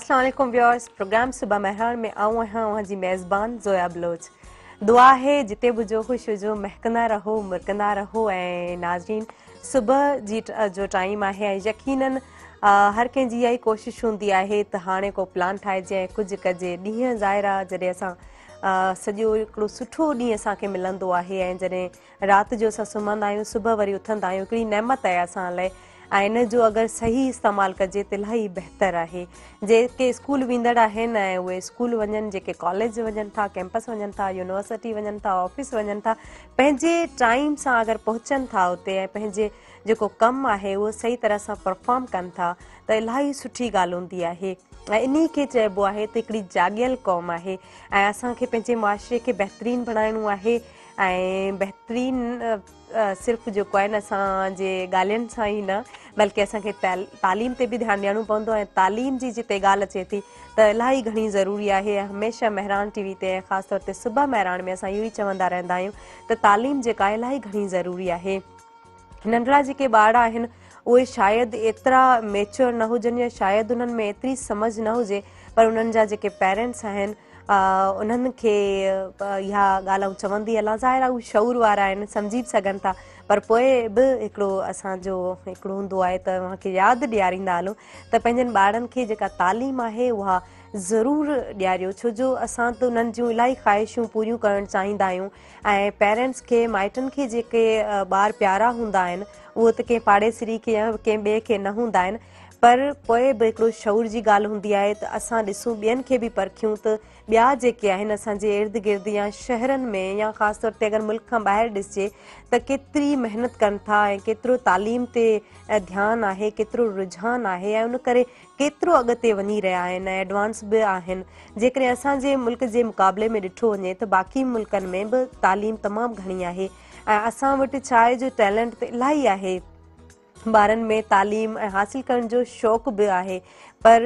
अस्सलाम वालेकुम viewers. Programme सुबह मेहरान में आऊं हाँ जी मेज़बान ज़ोया बलोच। दुआ है जिते बुझो खुश हुजो, महकंदा रहो मुरकंदा रहो। ऐं नाज़रीन, सुबह जी जो टाइम आहे ऐं यकीनन हर कंहिंजी इहा ई कोशिश हूंदी आहे त हाणे को प्लान ठाहिजे ऐं कुझु कजे। ॾींहं ज़ाहिरा जॾहिं असां सॼो हिकिड़ो सुठो ॾींहुं असांखे मिलंदो आहे ऐं जॾहिं राति जो असां सुम्हंदा आहियूं, सुबुह वरी उथंदा आहियूं, हिकिड़ी नेमत आहे असां लाइ। ऐं इन जो अगरि सही इस्तेमालु कजे त इलाही बहितरु आहे। जेके स्कूल वेंदड़ आहिनि ऐं उहे स्कूल वञनि, जेके कॉलेज वञनि था, कैंपस वञनि था, यूनिवर्सिटी वञनि था, ऑफिस वञनि था, पंहिंजे टाइम सां अगरि पहुचनि था उते ऐं पंहिंजे जेको कमु आहे उहो सही तरह सां परफॉर्म कनि था त इलाही सुठी ॻाल्हि हूंदी आहे। ऐं इन खे चइबो आहे त हिकिड़ी जाॻियल क़ौम आहे ऐं असांखे पंहिंजे मुआशिरे खे बहितरीनु बणाइणो आहे। ऐं बहितरीनु सिर्फ़ु जेको आहे न असांजे ॻाल्हियुनि सां ई न, बल्कि असांखे तालीम ते बि ध्यानु ॾियणो पवंदो। ऐं तालीम जी जिते ॻाल्हि अचे थी त इलाही घणी ज़रूरी आहे। हमेशह मेहरान टीवी ते ऐं ख़ासि तौर ते सुबह मेहरान में असां इहो ई चवंदा रहंदा आहियूं त तालीम जेका आहे इलाही घणी ज़रूरी आहे। नंढड़ा जेके ॿार आहिनि उहे शायदि एतिरा मेच्योर न हुजनि या शायदि उन्हनि में एतिरी सम्झ न हुजे, पर उन्हनि जा जेके पेरेंट्स आहिनि उन्हनि खे इहा ॻाल्हि चवंदी हलां, ज़ाहिर उहे शऊर वारा आहिनि, सम्झी बि सघनि था। पर पोइ बि हिकिड़ो असांजो हिकिड़ो हूंदो आहे त उनखे यादि ॾियारींदा हलो त पंहिंजनि ॿारनि खे जेका तालीम आहे उहा ज़रूरु ॾियारियो, छो जो असां त उन्हनि जूं इलाही ख़्वाहिशूं पूरियूं करणु चाहींदा आहियूं। ऐं पेरेंट्स खे, माइटनि खे जेके ॿार प्यारा हूंदा आहिनि उहो त कंहिं पाड़ेसिरी खे या कंहिं ॿिए खे न हूंदा आहिनि, पर पोइ बि हिकिड़ो शऊर जी ॻाल्हि हूंदी आहे त असां ॾिसूं, ॿियनि खे बि परखियूं त ॿिया जेके आहिनि असांजे इर्द गिर्द या शहरनि में या ख़ासि तौर ते अगरि मुल्क खां ॿाहिरि ॾिसिजे त केतिरी महिनत कनि था ऐं केतिरो तालीम ते ध्यानु आहे, केतिरो रुझान आहे ऐं उन करे केतिरो अॻिते वञी रहिया आहिनि ऐं एडवांस बि आहिनि। जेकॾहिं असांजे मुल्क जे मुक़ाबले में ॾिठो वञे त बाक़ी मुल्कनि में बि तालीम तमामु घणी आहे। ऐं असां वटि छा आहे जो टैलेंट त इलाही आहे, ॿारनि में तालीम ऐं हासिलु करण जो शौक़ु बि आहे, पर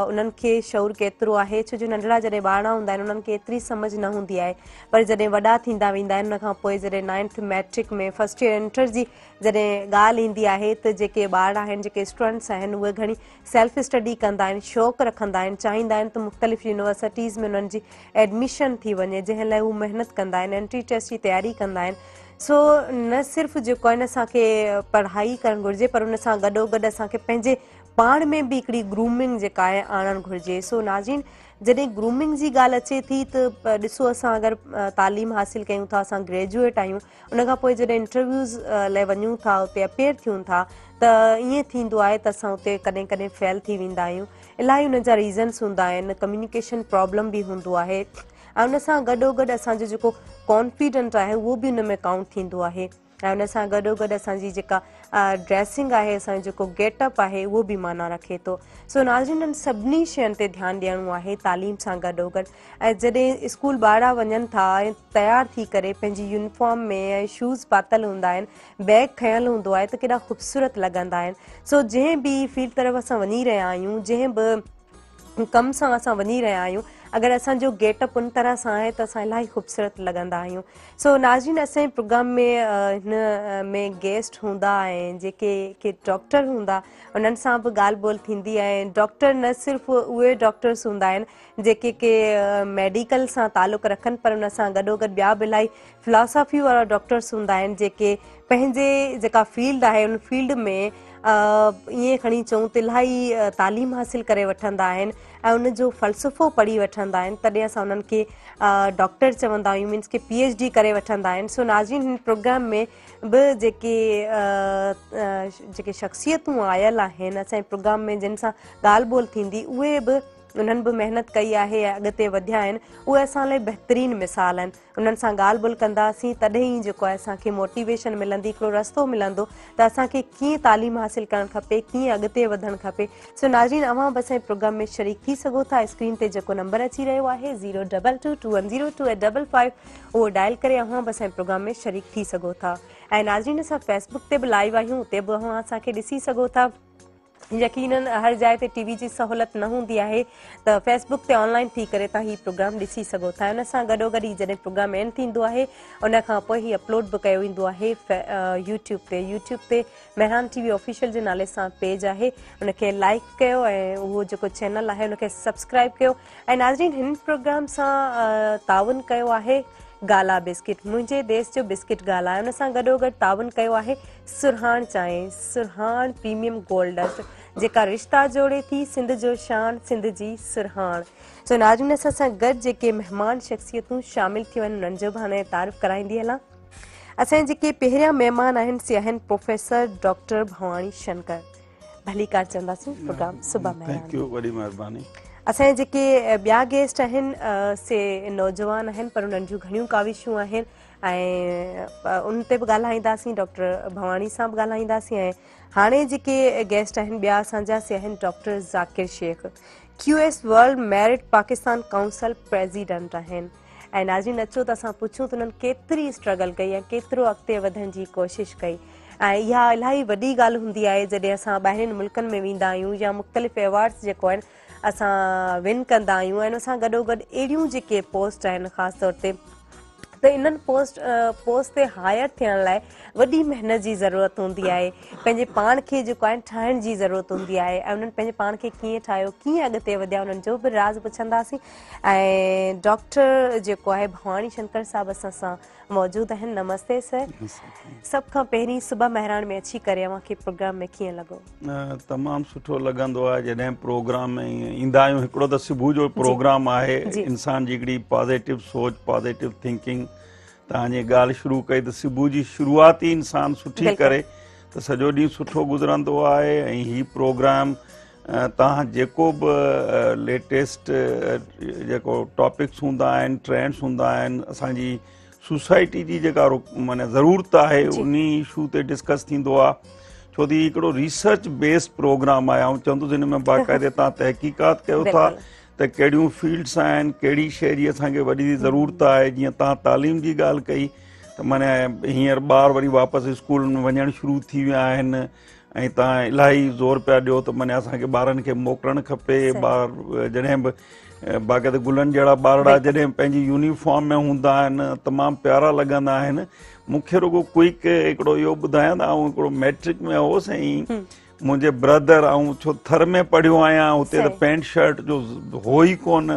उन्हनि खे शऊर केतिरो आहे, छो जो नंढड़ा जॾहिं ॿार हूंदा आहिनि उन्हनि खे एतिरी सम्झ न हूंदी आहे। पर जॾहिं वॾा थींदा वेंदा आहिनि, उन खां पोइ जॾहिं 9th मैट्रिक में फस्ट ईयर इंटर जी जॾहिं ॻाल्हि ईंदी आहे त जेके ॿार आहिनि, जेके स्टूडेंट्स आहिनि, उहे घणी सेल्फ स्टडी कंदा आहिनि, शौक़ु रखंदा आहिनि, चाहींदा आहिनि त मुख़्तलिफ़ यूनिवर्सिटीज़ में उन्हनि जी एडमिशन थी वञे, जंहिं लाइ हू महिनत कंदा आहिनि, एंट्री टेस्ट जी तयारी कंदा आहिनि। सो न सिर्फ़ु जेको आहे न असांखे पढ़ाई करणु घुरिजे, पर उन सां गॾोगॾु असांखे पंहिंजे पाण में बि हिकिड़ी ग्रूमिंग जेका आहे आणणु घुरिजे। सो नाज़रीन, जॾहिं ग्रूमिंग जी ॻाल्हि अचे थी त ॾिसो, असां अगरि तालीम हासिलु कयूं था, असां ग्रेजुएट आहियूं, उनखां पोइ जॾहिं इंटरव्यूज़ लाइ वञूं था, उते अपेयर थियूं था, त ईअं थींदो आहे त असां उते कॾहिं कॾहिं फेल थी वेंदा आहियूं। इलाही उन जा रीज़न्स हूंदा आहिनि, कम्युनिकेशन प्रॉब्लम बि हूंदो आहे ऐं उन सां गॾोगॾु असांजो जेको कॉन्फिडेंट आहे उहो बि उन में काउंट थींदो आहे। ऐं उन सां गॾोगॾु असांजी जेका ड्रेसिंग आहे, असांजो जेको गेटअप आहे उहो बि माना रखे थो। सो नाज़रीन, सभिनी शयुनि ते ध्यानु ॾियणो आहे तालीम सां गॾोगॾु। ऐं जॾहिं स्कूल ॿार वञनि था ऐं तयारु थी करे पंहिंजी यूनिफॉर्म में ऐं शूज़ पातल हूंदा आहिनि, बैग खयलु हूंदो आहे, त केॾा ख़ूबसूरत लॻंदा आहिनि। सो जंहिं बि फील्ड तरफ़ असां वञी रहिया आहियूं, जंहिं बि कम सां असां वञी रहिया आहियूं, अगरि असांजो गेटअप उन तरह सां आहे त असां इलाही ख़ूबसूरत लॻंदा आहियूं। सो नाज़रीन, असांजे प्रोग्राम में हिन में गेस्ट हूंदा ऐं जेके डॉक्टर हूंदा, उन्हनि सां बि ॻाल्हि ॿोल थींदी। ऐं डॉक्टर न सिर्फ़ु उहे डॉक्टर्स हूंदा आहिनि जेके मेडिकल सां तालुक़ु रखनि, पर उन सां गॾोगॾु ॿिया बि इलाही फिलॉसफी वारा डॉक्टर्स हूंदा आहिनि जेके पंहिंजे जेका फील्ड आहे उन फील्ड में ईअं खणी चऊं त इलाही तालीम हासिलु करे वठंदा आहिनि ऐं उनजो फ़लसफ़ो पढ़ी वठंदा आहिनि, तॾहिं असां उन्हनि खे डॉक्टर चवंदा आहियूं, मीन्स के PhD करे वठंदा आहिनि। सो नाज़रीन, हिन प्रोग्राम में बि जेके शख़्सियतूं आयल आहिनि असांजे प्रोग्राम में, जिन सां ॻाल्हि ॿोल थींदी, उहे बि उन्हनि बि महिनत कई आहे ऐं अॻिते वधिया आहिनि। उहे असां लाइ बहितरीनु मिसाल आहिनि। उन्हनि सां ॻाल्हि ॿोल कंदासीं तॾहिं ई जेको आहे असांखे मोटिवेशन मिलंदी, हिकिड़ो रस्तो मिलंदो त असांखे कीअं तालीम हासिलु करणु खपे, कीअं अॻिते वधणु खपे। सो नाज़रीन, अवां बि असांजे प्रोग्राम में शरीक थी सघो था। स्क्रीन ते जेको नंबर अची रहियो आहे 022210285, उहो डायल करे अवां बि असांजे प्रोग्राम में शरीक थी सघो था। ऐं नाज़रीन, असां फेसबुक ते बि लाइव आहियूं, उते बि अवां असांखे ॾिसी सघो था। यकीनन हर जाइ ते टीवी जी सहूलियत न हूंदी आहे त फेसबुक ते ऑनलाइन थी करे तव्हां हीउ प्रोग्राम ॾिसी सघो था। उन सां गॾोगॾु ई जॾहिं प्रोग्राम एंड थींदो आहे उन खां पोइ ही अपलोड बि कयो वेंदो आहे यूट्यूब ते मेहरान टीवी ऑफिशियल जे नाले सां पेज आहे, उनखे लाइक कयो ऐं उहो जेको चैनल आहे उनखे सब्सक्राइब कयो। ऐं नाज़रीन हिन प्रोग्राम सां ताउन कयो आहे गाला बिस्किट, मुंहिंजे देश जो बिस्किट गाला आहे। उन सां गॾोगॾु ताउन कयो आहे सुरहाण चांहि, सुरहाण प्रीमियम गोल्ड डस्ट जेका रिश्ता जोड़े थी सिंध जो शान, सिंध जी सुरहाण। सो नाज़रीन सां गॾु जेके मेहमान शख़्सियतूं शामिल थी वञनि उन्हनि जो बि हाणे तारीफ़ कराईंदी हलां। असांजे जेके पहिरियां महिमान आहिनि से आहिनि प्रोफेसर डॉक्टर भवानी शंकर, भली कार चवंदासीं प्रोग्राम सुबह में। थैंक यू, वॾी महिरबानी। असांजे जेके ॿिया गेस्ट आहिनि से नौजवान आहिनि पर उन्हनि जूं घणियूं काविशूं आहिनि ऐं उन ते बि ॻाल्हाईंदासीं, डॉक्टर भवानी सां बि ॻाल्हाईंदासीं। ऐं हाणे जेके गेस्ट आहिनि ॿिया असांजा से आहिनि doctor Zakir Sheikh, QS world merit Pakistan council president आहिनि। ऐं नाज़रीन अचो त असां पुछूं त उन्हनि केतिरी स्ट्रगल कई ऐं केतिरो अॻिते वधण जी कोशिशि कई। ऐं इहा इलाही वॾी ॻाल्हि हूंदी आहे जॾहिं असां ॿाहिरिनि मुल्कनि में वेंदा आहियूं या मुख़्तलिफ़ अवार्ड्स जेको आहिनि असां विन कंदा आहियूं। ऐं उन सां गॾोगॾु अहिड़ियूं जेके पोस्ट आहिनि ख़ासि तौर ते त इन्हनि पोस्ट ते हायर थियण लाइ वॾी महिनत जी ज़रूरत हूंदी आहे, पंहिंजे पाण खे जेको आहे ठाहिण जी ज़रूरत हूंदी आहे। ऐं उन्हनि पंहिंजे पाण खे कीअं ठाहियो, कीअं अॻिते वधिया, उन्हनि जो बि राज़ पुछंदासीं। ऐं डॉक्टर जेको आहे भवानी शंकर साहिबु असां सां मौजूदु आहिनि। नमस्ते सर। सभ खां पहिरीं सुबह महिराण में अची करे अव्हांखे प्रोग्राम में कीअं लॻो? तमामु सुठो लॻंदो आहे जॾहिं प्रोग्राम में ईंदा आहियूं। हिकिड़ो त सुबुह जो प्रोग्राम आहे, इंसान जी हिकिड़ी पॉज़िटिव सोच, पॉज़िटिव थिंकिंग। तव्हांजी ॻाल्हि शुरू कई त सुबुह जी शुरूआत ई इंसानु सुठी करे त सॼो ॾींहुं सुठो गुज़रंदो आहे। ऐं हीउ प्रोग्राम तव्हां जेको बि लेटेस्ट जेको टॉपिक्स हूंदा आहिनि, ट्रेंड्स हूंदा आहिनि, असांजी सोसाइटी जी जेका माना ज़रूरत आहे उन इशू ते डिस्कस थींदो आहे। छो त हिकिड़ो रिसर्च बेस्ड प्रोग्राम आहे। ऐं चवंदुसि हिन में बाक़ाइदे तव्हां तहक़ीक़ात कयो था त कहिड़ियूं फील्ड्स आहिनि, कहिड़ी शइ जी असांखे वॾी ज़रूरत आहे। जीअं तव्हां तालीम जी ॻाल्हि कई त माना हींअर ॿार वरी वापसि स्कूल में वञणु शुरू थी विया आहिनि ऐं तव्हां इलाही ज़ोर पिया ॾियो त माना असांखे ॿारनि खे मोकिलणु खपे। ॿार जॾहिं बि बाक़ाइदे गुलनि जहिड़ा ॿारड़ा जॾहिं पंहिंजी यूनिफॉर्म में हूंदा आहिनि तमामु प्यारा लॻंदा आहिनि। मूंखे रुगो क्विक हिकिड़ो इहो ॿुधायां त आउं हिकिड़ो मैट्रिक में हुउसि ऐं मुंहिंजे ब्रदर ऐं छो थर में पढ़ियो आहियां हुते त पैंट शर्ट जो हो ई कोन।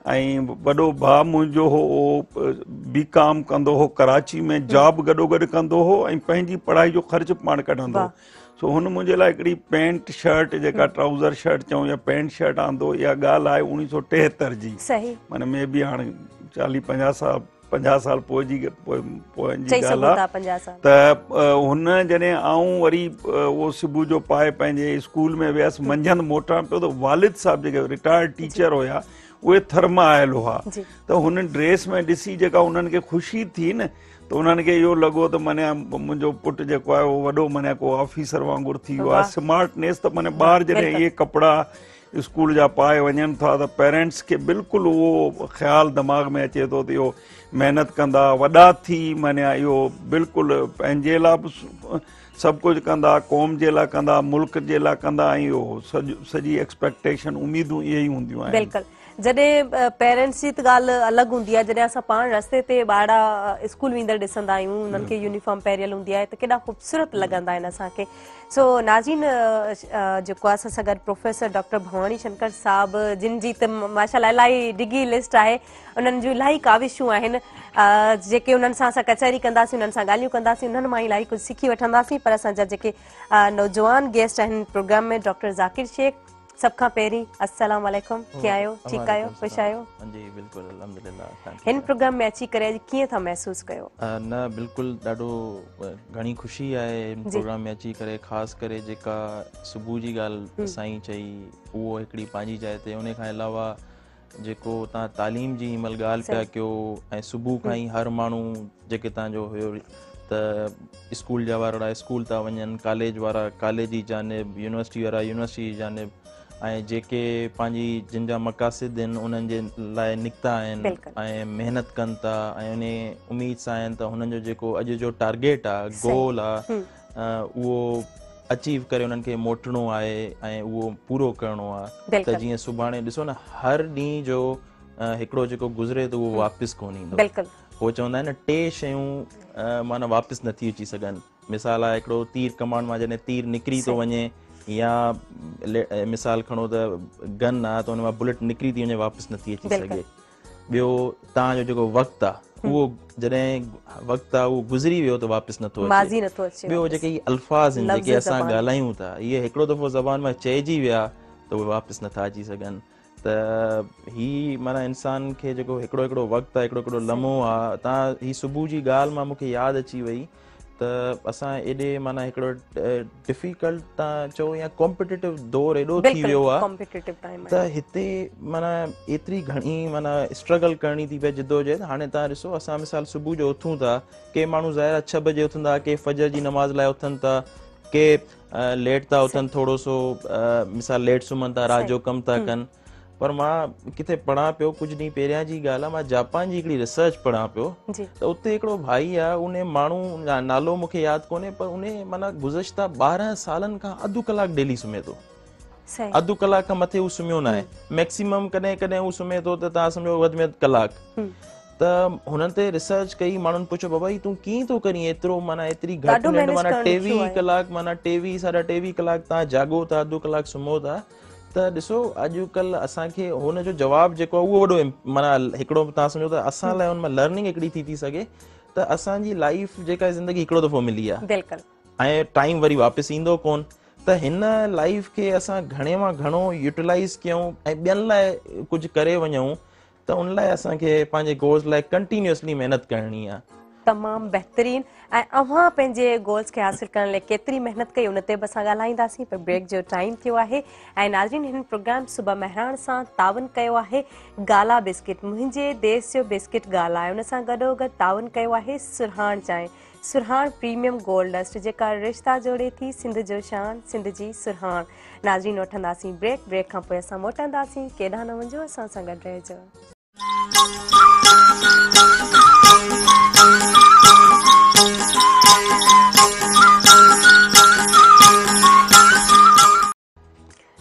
ऐं वॾो भाउ मुंहिंजो हो BCom कंदो हो, कराची में जॉब गॾोगॾु कंदो हो ऐं पंहिंजी पढ़ाई जो ख़र्चु पाण कढंदो हो। सो हुन मुंहिंजे लाइ हिकिड़ी पैंट शर्ट जेका ट्राउज़र शर्ट चऊं या पैंट शर्ट आंदो। इहा ॻाल्हि आहे 1973 जी, माना मे बि हाणे 40-50 साल पोइ जी ॻाल्हि आहे। त हुन जॾहिं आऊं वरी उहो सुबुह जो पाए पंहिंजे स्कूल में वियसि, मंझंदि मोटां पियो त वालिद साहिबु जेके रिटायर्ड टीचर हुया उहे थर मां आयल हुआ। त हुन ड्रेस में ॾिसी जेका उन्हनि खे ख़ुशी थी न त उन्हनि खे इहो लॻो त माना मुंहिंजो पुटु जेको आहे उहो वॾो माना को ऑफिसर वांगुरु थी वियो आहे। स्मार्टनेस त माना ॿार जॾहिं इहे कपिड़ा स्कूल जा पाए वञनि था त पेरेंट्स खे बिल्कुलु उहो ख़्यालु दिमाग़ में अचे थो त इहो महिनत कंदा, वॾा थी माना इहो बिल्कुलु पंहिंजे लाइ बि सभु कुझु कंदा, क़ौम जे लाइ कंदा, मुल्क जे लाइ कंदा। ऐं इहो सॼी एक्सपेक्टेशन उमेदूं इहे ई हूंदियूं आहिनि। जॾहिं पेरेंट्स जी त ॻाल्हि अलॻि हूंदी आहे, जॾहिं असां पाण रस्ते ते ॿाहिरां स्कूल वेंदड़ ॾिसंदा आहियूं, उन्हनि खे यूनिफॉर्म पहिरियल हूंदी आहे त केॾा ख़ूबसूरत लॻंदा आहिनि असांखे। सो नाज़रीन जेको आहे असां सां गॾु प्रोफेसर डॉक्टर भवानी शंकर साहिबु जिन जी त माशाल्लाह इलाही डिघी लिस्ट आहे, उन्हनि जूं इलाही काविशूं आहिनि जेके उन्हनि सां असां कचहरी कंदासीं, उन्हनि सां ॻाल्हियूं कंदासीं, उन्हनि मां इलाही कुझु सिखी वठंदासीं। पर असांजा जेके नौजवान गेस्ट आहिनि प्रोग्राम में, डॉक्टर ज़ाकिर शेख, सब खां पहिरीं अस्सलाम वालेकुम, कीअं आहियो, ठीकु आहियो, ख़ुशि आहियो? जी बिल्कुलु अल्हम्दुलिल्लाह। हिन प्रोग्राम में अची करे कीअं था महसूसु कयो? न बिल्कुलु ॾाढो घणी ख़ुशी आहे हिन प्रोग्राम में अची करे। ख़ासि करे जेका सुबुह जी ॻाल्हि साईं चई उहो हिकिड़ी पंहिंजी जाइ ते, उन खां अलावा जेको तव्हां तालीम जी महिल ॻाल्हि पिया कयो ऐं सुबुह खां ई हर माण्हू जेके तव्हांजो हुयो त स्कूल जा वारा स्कूल था वञनि, कॉलेज वारा कॉलेज जी जानिब, यूनिवर्सिटी वारा यूनिवर्सिटी जी जानिब, ऐं जेके पंहिंजी जिन जा मक़ासिद आहिनि उन्हनि जे लाइ निकिता आहिनि ऐं महिनत कनि था ऐं उन उमेद सां आहिनि त हुननि जो जेको अॼु जो टारगेट आहे, गोल आहे, उहो अचीव करे उन्हनि खे मोटणो आहे ऐं उहो पूरो करिणो आहे त बिल्कुलु जीअं सुभाणे ॾिसो न हर ॾींहुं जो हिकिड़ो जेको गुज़रे त उहो वापसि कोन ईंदो। बिल्कुलु उहो चवंदा आहिनि न टे शयूं माना वापसि नथी अची सघनि। मिसाल आहे हिकिड़ो तीर कमान मां जॾहिं तीर निकिरी थो वञे या मिसाल खणो त गन आहे त हुन मां बुलेट निकिरी थी वञे वापसि नथी अची सघे। ॿियो तव्हांजो जेको वक़्तु आहे उहो जॾहिं वक़्तु आहे उहो गुज़री वियो त वापसि नथो अचे। ॿियो जेके इहे अल्फाज़ आहिनि जेके असां ॻाल्हायूं था इहे हिकिड़ो दफ़ो ज़बान मां चइजी विया त उहे वापसि नथा अची सघनि। त ही माना इंसान खे जेको हिकिड़ो हिकिड़ो वक़्तु आहे हिकिड़ो हिकिड़ो लम्हो आहे। तव्हां ही सुबुह जी ॻाल्हि मां मूंखे यादि अची वई त असां एॾे माना हिकिड़ो डिफिकल्ट तव्हां चओ या कॉम्पिटिटिव दौर एॾो थी वियो आहे त हिते माना एतिरी घणी माना स्ट्रगल करणी थी पए जिदोजहद। हाणे तव्हां ॾिसो असां मिसाल सुबुह जो उथूं था के माण्हू ज़ाहिर 6 बजे उथंदा के फजर जी नमाज़ लाइ उथनि था के लेट था उथनि थोरो सो मिसाल लेट सुम्हनि था राति जो कमु था कनि। पर मां किथे पढ़ां पियो कुझु ॾींहं पहिरियां जी ॻाल्हि आहे मां जापान जी हिकिड़ी रिसर्च पढ़ां पियो त उते हिकिड़ो भाई आहे उन माण्हू नालो मूंखे यादि कोन्हे पर उन माना गुज़िश्ता 12 सालनि खां अधु कलाकु डेली सुम्हे थो। अधु कलाक खां मथे हू सुम्हियो न आहे। मैक्सिमम कॾहिं कॾहिं हू सुम्हे थो त तव्हां सम्झो वधि में वधि कलाकु। त हुननि ते रिसर्च कई माण्हुनि पुछो बाबा तूं कीअं थो करीं एतिरो माना एतिरी घटि निंड माना 23 कलाक माना 23 साढा 23 कलाक तव्हां जागो था अधु कलाकु सुम्हो था। त ॾिसो अॼुकल्ह असांखे हुनजो जवाबु जेको आहे उहो वॾो माना हिकिड़ो तव्हां सम्झो त असां लाइ हुन मां लर्निंग हिकिड़ी थी सघे त असांजी लाइफ जेका ज़िंदगी हिकिड़ो दफ़ो मिली आहे ऐं टाइम वरी वापसि ईंदो कोन। त हिन लाइफ खे असां घणे मां घणो यूटिलाइज़ कयूं ऐं ॿियनि लाइ कुझु करे वञूं त उन लाइ असांखे पंहिंजे गोल्स लाइ कंटिन्यूअसली महिनत करणी आहे। तमामु बहितरीन ऐं अव्हां पंहिंजे गोल्स खे हासिल करण लाइ केतिरी महिनत कई उन ते बि असां ॻाल्हाईंदासीं पर ब्रेक जो टाइम थियो आहे ऐं नाज़रीन हिन प्रोग्राम सुबह महराण सां तावन कयो आहे गाला बिस्किट मुंहिंजे देश जो बिस्किट गाला आहे। उन सां गॾोगॾु तावन कयो आहे सुरहाण चांहि सुरहाण प्रीमियम गोल्ड डस्ट जेका रिश्ता जोड़े थी सिंध जो शान सिंध जी सुरहाण। नाज़रीन वठंदासीं ब्रेक खां पोइ असां मोटंदासीं केॾांहुं न वञो असां सां गॾु रहिजो।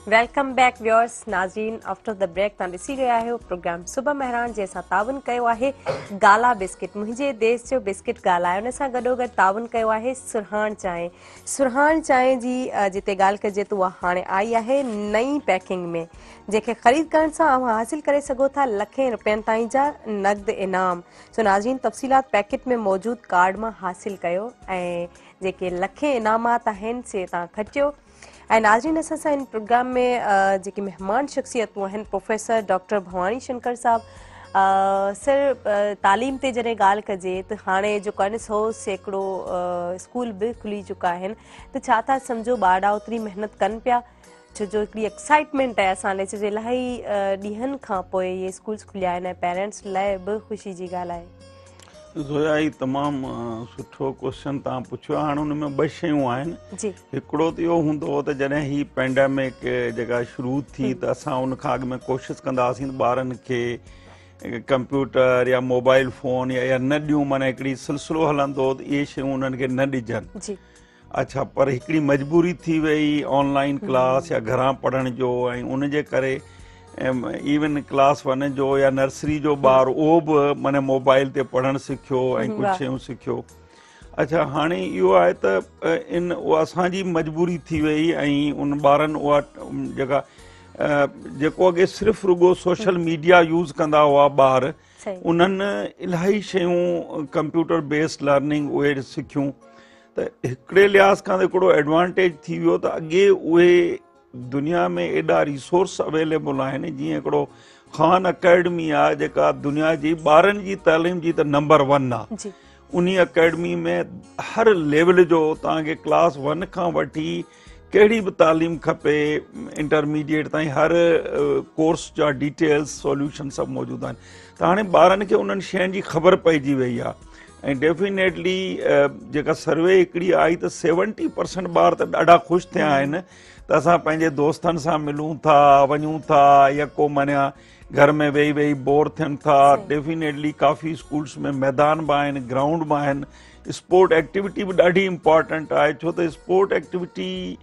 Welcome back viewers. नाज़रीन आफ्टर द ब्रेक तव्हां ॾिसी रहिया आहियो प्रोग्राम सुबह महरान जंहिंसां तावन कयो आहे गाला बिस्किट मुंहिंजे देश जो बिस्किट गाला आहे। उन सां गॾोगॾु तावन कयो आहे सुरहाण चांहि जी जिते ॻाल्हि कजे त उहा हाणे आई आहे नई पैकिंग में जंहिंखे ख़रीद करण सां अव्हां हासिल करे सघो था लखें रुपयनि ताईं जा नक़द इनाम। सो नाज़रीन तफ़सीलात पैकेट में मौजूदु कार्ड मां हासिल कयो ऐं जेके लखें इनामात आहिनि से तव्हां खटियो। ऐं नाज़रीन असां सां हिन प्रोग्राम में जेके मेहमान शख़्सियतूं आहिनि प्रोफेसर डॉक्टर भवानी शंकर साहब। सर तालीम ते जॾहिं ॻाल्हि कजे त हाणे जेको आहे न 100 सैकड़ो स्कूल बि खुली चुका आहिनि त छा था सम्झो ॿार ओतिरी महिनत कनि पिया छो जो हिकिड़ी एक्साइटमेंट आहे असां लाइ छो जो इलाही ॾींहंनि खां पोइ इहे स्कूल्स खुलिया आहिनि ऐं पेरेंट्स लाइ बि ख़ुशी जी ॻाल्हि आहे। ज़ोया ही तमामु सुठो क्वेश्चन तव्हां पुछियो आहे। हाणे हुन में 2 शयूं आहिनि। हिकिड़ो त इहो हूंदो हो त जॾहिं ही पेंडेमिक जेका शुरू थी त असां उन खां अॻु में कोशिशि कंदा हुआसीं त ॿारनि खे कंप्यूटर या मोबाइल फ़ोन या न ॾियूं माना हिकिड़ी सिलसिलो हलंदो त इहे शयूं उन्हनि खे न ॾिजनि। अच्छा पर हिकिड़ी मजबूरी थी वई ऑनलाइन क्लास या घरां पढ़ण जो ऐं उनजे करे इवन क्लास 1 जो या नर्सरी जो ॿार उहो बि माना मोबाइल ते पढ़णु सिखियो ऐं कुझु शयूं सिखियो। अच्छा हाणे इहो आहे त उहा असांजी मजबूरी थी वई ऐं उन ॿारनि उहा जेका जेको अॻे सिर्फ़ु रुॻो सोशल मीडिया यूज़ कंदा हुआ ॿार उन्हनि इलाही शयूं कंप्यूटर बेस्ड लर्निंग उहे सिखियूं त हिकिड़े लिहाज़ खां त हिकिड़ो एडवांटेज थी वियो त अॻे उहे दुनिया में एॾा रिसोर्स अवेलेबल आहिनि जीअं हिकिड़ो ख़ान अकेडमी आहे जेका दुनिया जी ॿारनि जी तइलीम जी त नंबर 1 आहे। उन अकेडमी में हर लेवल जो तव्हांखे क्लास 1 खां वठी कहिड़ी बि तालीम खपे इंटरमीडिएट ताईं हर कोर्स जा डिटेल्स सॉल्यूशन सभु मौजूदु आहिनि। त हाणे ॿारनि खे उन्हनि शयुनि जी ख़बर पइजी वई आहे ऐं डेफिनेटली जेका सर्वे हिकिड़ी आई त 70% ॿार त ॾाढा ख़ुशि थिया आहिनि त असां पंहिंजे दोस्तनि सां मिलूं था, वञूं था, या को माना घर में वेही वेही बोर थियनि था। डेफिनेटली काफ़ी स्कूल्स में मैदान बि आहिनि, ग्राउंड बि आहिनि। स्पोर्ट एक्टिविटी बि ॾाढी इम्पॉर्टेंट आहे, छो त स्पोर्ट एक्टिविटी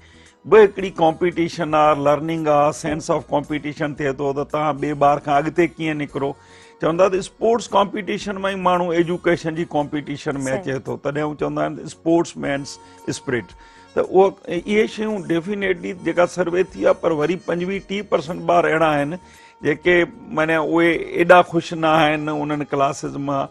बि हिकिड़ी कॉम्पिटिशन आहे, लर्निंग आहे, सेंस ऑफ कॉम्पिटिशन थिए थो त तव्हां ॿिए ॿार खां अॻिते कीअं निकिरो। चवंदा त स्पोर्ट्स कॉम्पिटिशन में ई माण्हू एजुकेशन जी कॉम्पिटिशन में अचे थो, तॾहिं हू चवंदा आहिनि स्पोर्ट्स मैन्स स्पिरिट। त उहो इहे शयूं डेफिनेटली जेका सर्वे थी आहे, पर वरी 25-30% ॿार अहिड़ा आहिनि जेके माना उहे एॾा ख़ुशि न आहिनि उन्हनि क्लासिस मां।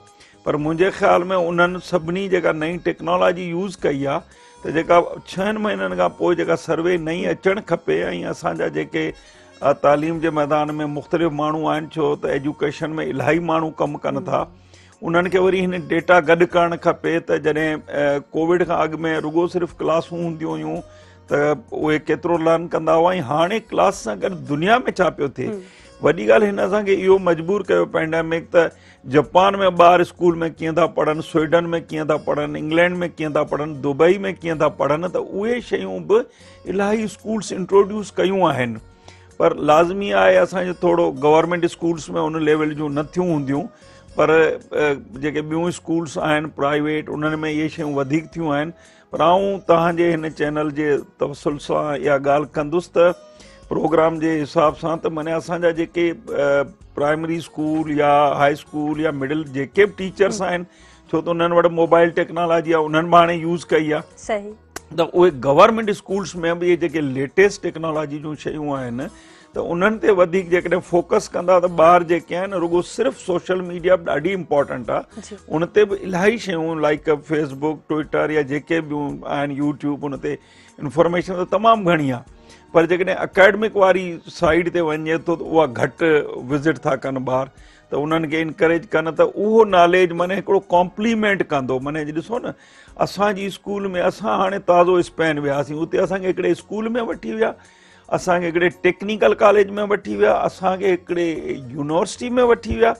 पर मुंहिंजे ख़्याल में उन्हनि सभिनी जेका नई टेक्नोलॉजी यूज़ कई आहे, त जेका 6 महीननि खां पोइ जेका सर्वे नई अचणु खपे, ऐं असांजा जेके तालीम जे मैदान में मुख़्तलिफ़ माण्हू आहिनि, छो त एजुकेशन में इलाही माण्हू कमु कनि था, उन्हनि खे वरी हिन डेटा गॾु करणु खपे त जॾहिं कोविड खां अॻु में रुगो सिर्फ़ु क्लासूं हूंदियूं हुयूं त उहे केतिरो लर्न कंदा हुआ, ऐं हाणे क्लास सां गॾु दुनिया में छा पियो थिए। वॾी ॻाल्हि हिन असांखे इहो मजबूर कयो पेंडेमिक त जापान में ॿार स्कूल में कीअं था पढ़नि, स्वीडन में कीअं था पढ़नि, इंग्लैंड में कीअं था पढ़नि, दुबई में कीअं था पढ़नि, त उहे शयूं बि इलाही स्कूल्स इंट्रोड्यूस कयूं आहिनि। पर लाज़मी आहे असांजो थोरो गवर्नमेंट स्कूल्स में उन लेवल जूं न थियूं हूंदियूं, पर जेके ॿियूं स्कूल्स आहिनि प्राइवेट, उन्हनि में इहे शयूं वधीक थियूं आहिनि। पर आऊं तव्हांजे हिन चैनल जे तवसुल सां इहा ॻाल्हि कंदुसि त प्रोग्राम जे हिसाब सां त माना असांजा जेके प्राइमरी स्कूल या हाई स्कूल या मिडिल जेके बि टीचर्स आहिनि, छो त उन्हनि वटि मोबाइल टेक्नोलॉजी आहे, उन्हनि बि हाणे यूज़ कई आहे, त उहे गवर्नमेंट स्कूल्स में बि इहे जेके लेटेस्ट टेक्नोलॉजी जूं शयूं आहिनि त उन्हनि ते वधीक जेकॾहिं फोकस कंदा त ॿार जेके आहिनि रुगो सिर्फ़ु सोशल मीडिया बि ॾाढी इम्पॉर्टेंट आहे, उन ते बि इलाही शयूं लाइक फेसबुक, ट्विटर या जेके बि आहिनि, यूट्यूब, उन ते इंफॉर्मेशन त तमामु घणी आहे। पर जेकॾहिं अकेडमिक वारी साइड ते वञे थो त उहा घटि विज़िट था कनि ॿार, त उन्हनि खे इनकरेज कनि त उहो नॉलेज माना हिकिड़ो कॉम्प्लीमेंट कंदो। माना ॾिसो न, असांजी स्कूल में असां हाणे ताज़ो स्पेन वियासीं, उते असांखे हिकिड़े स्कूल में वठी विया, असांखे हिकिड़े टेक्निकल कॉलेज में वठी विया, असांखे हिकिड़े यूनिवर्सिटी में वठी विया,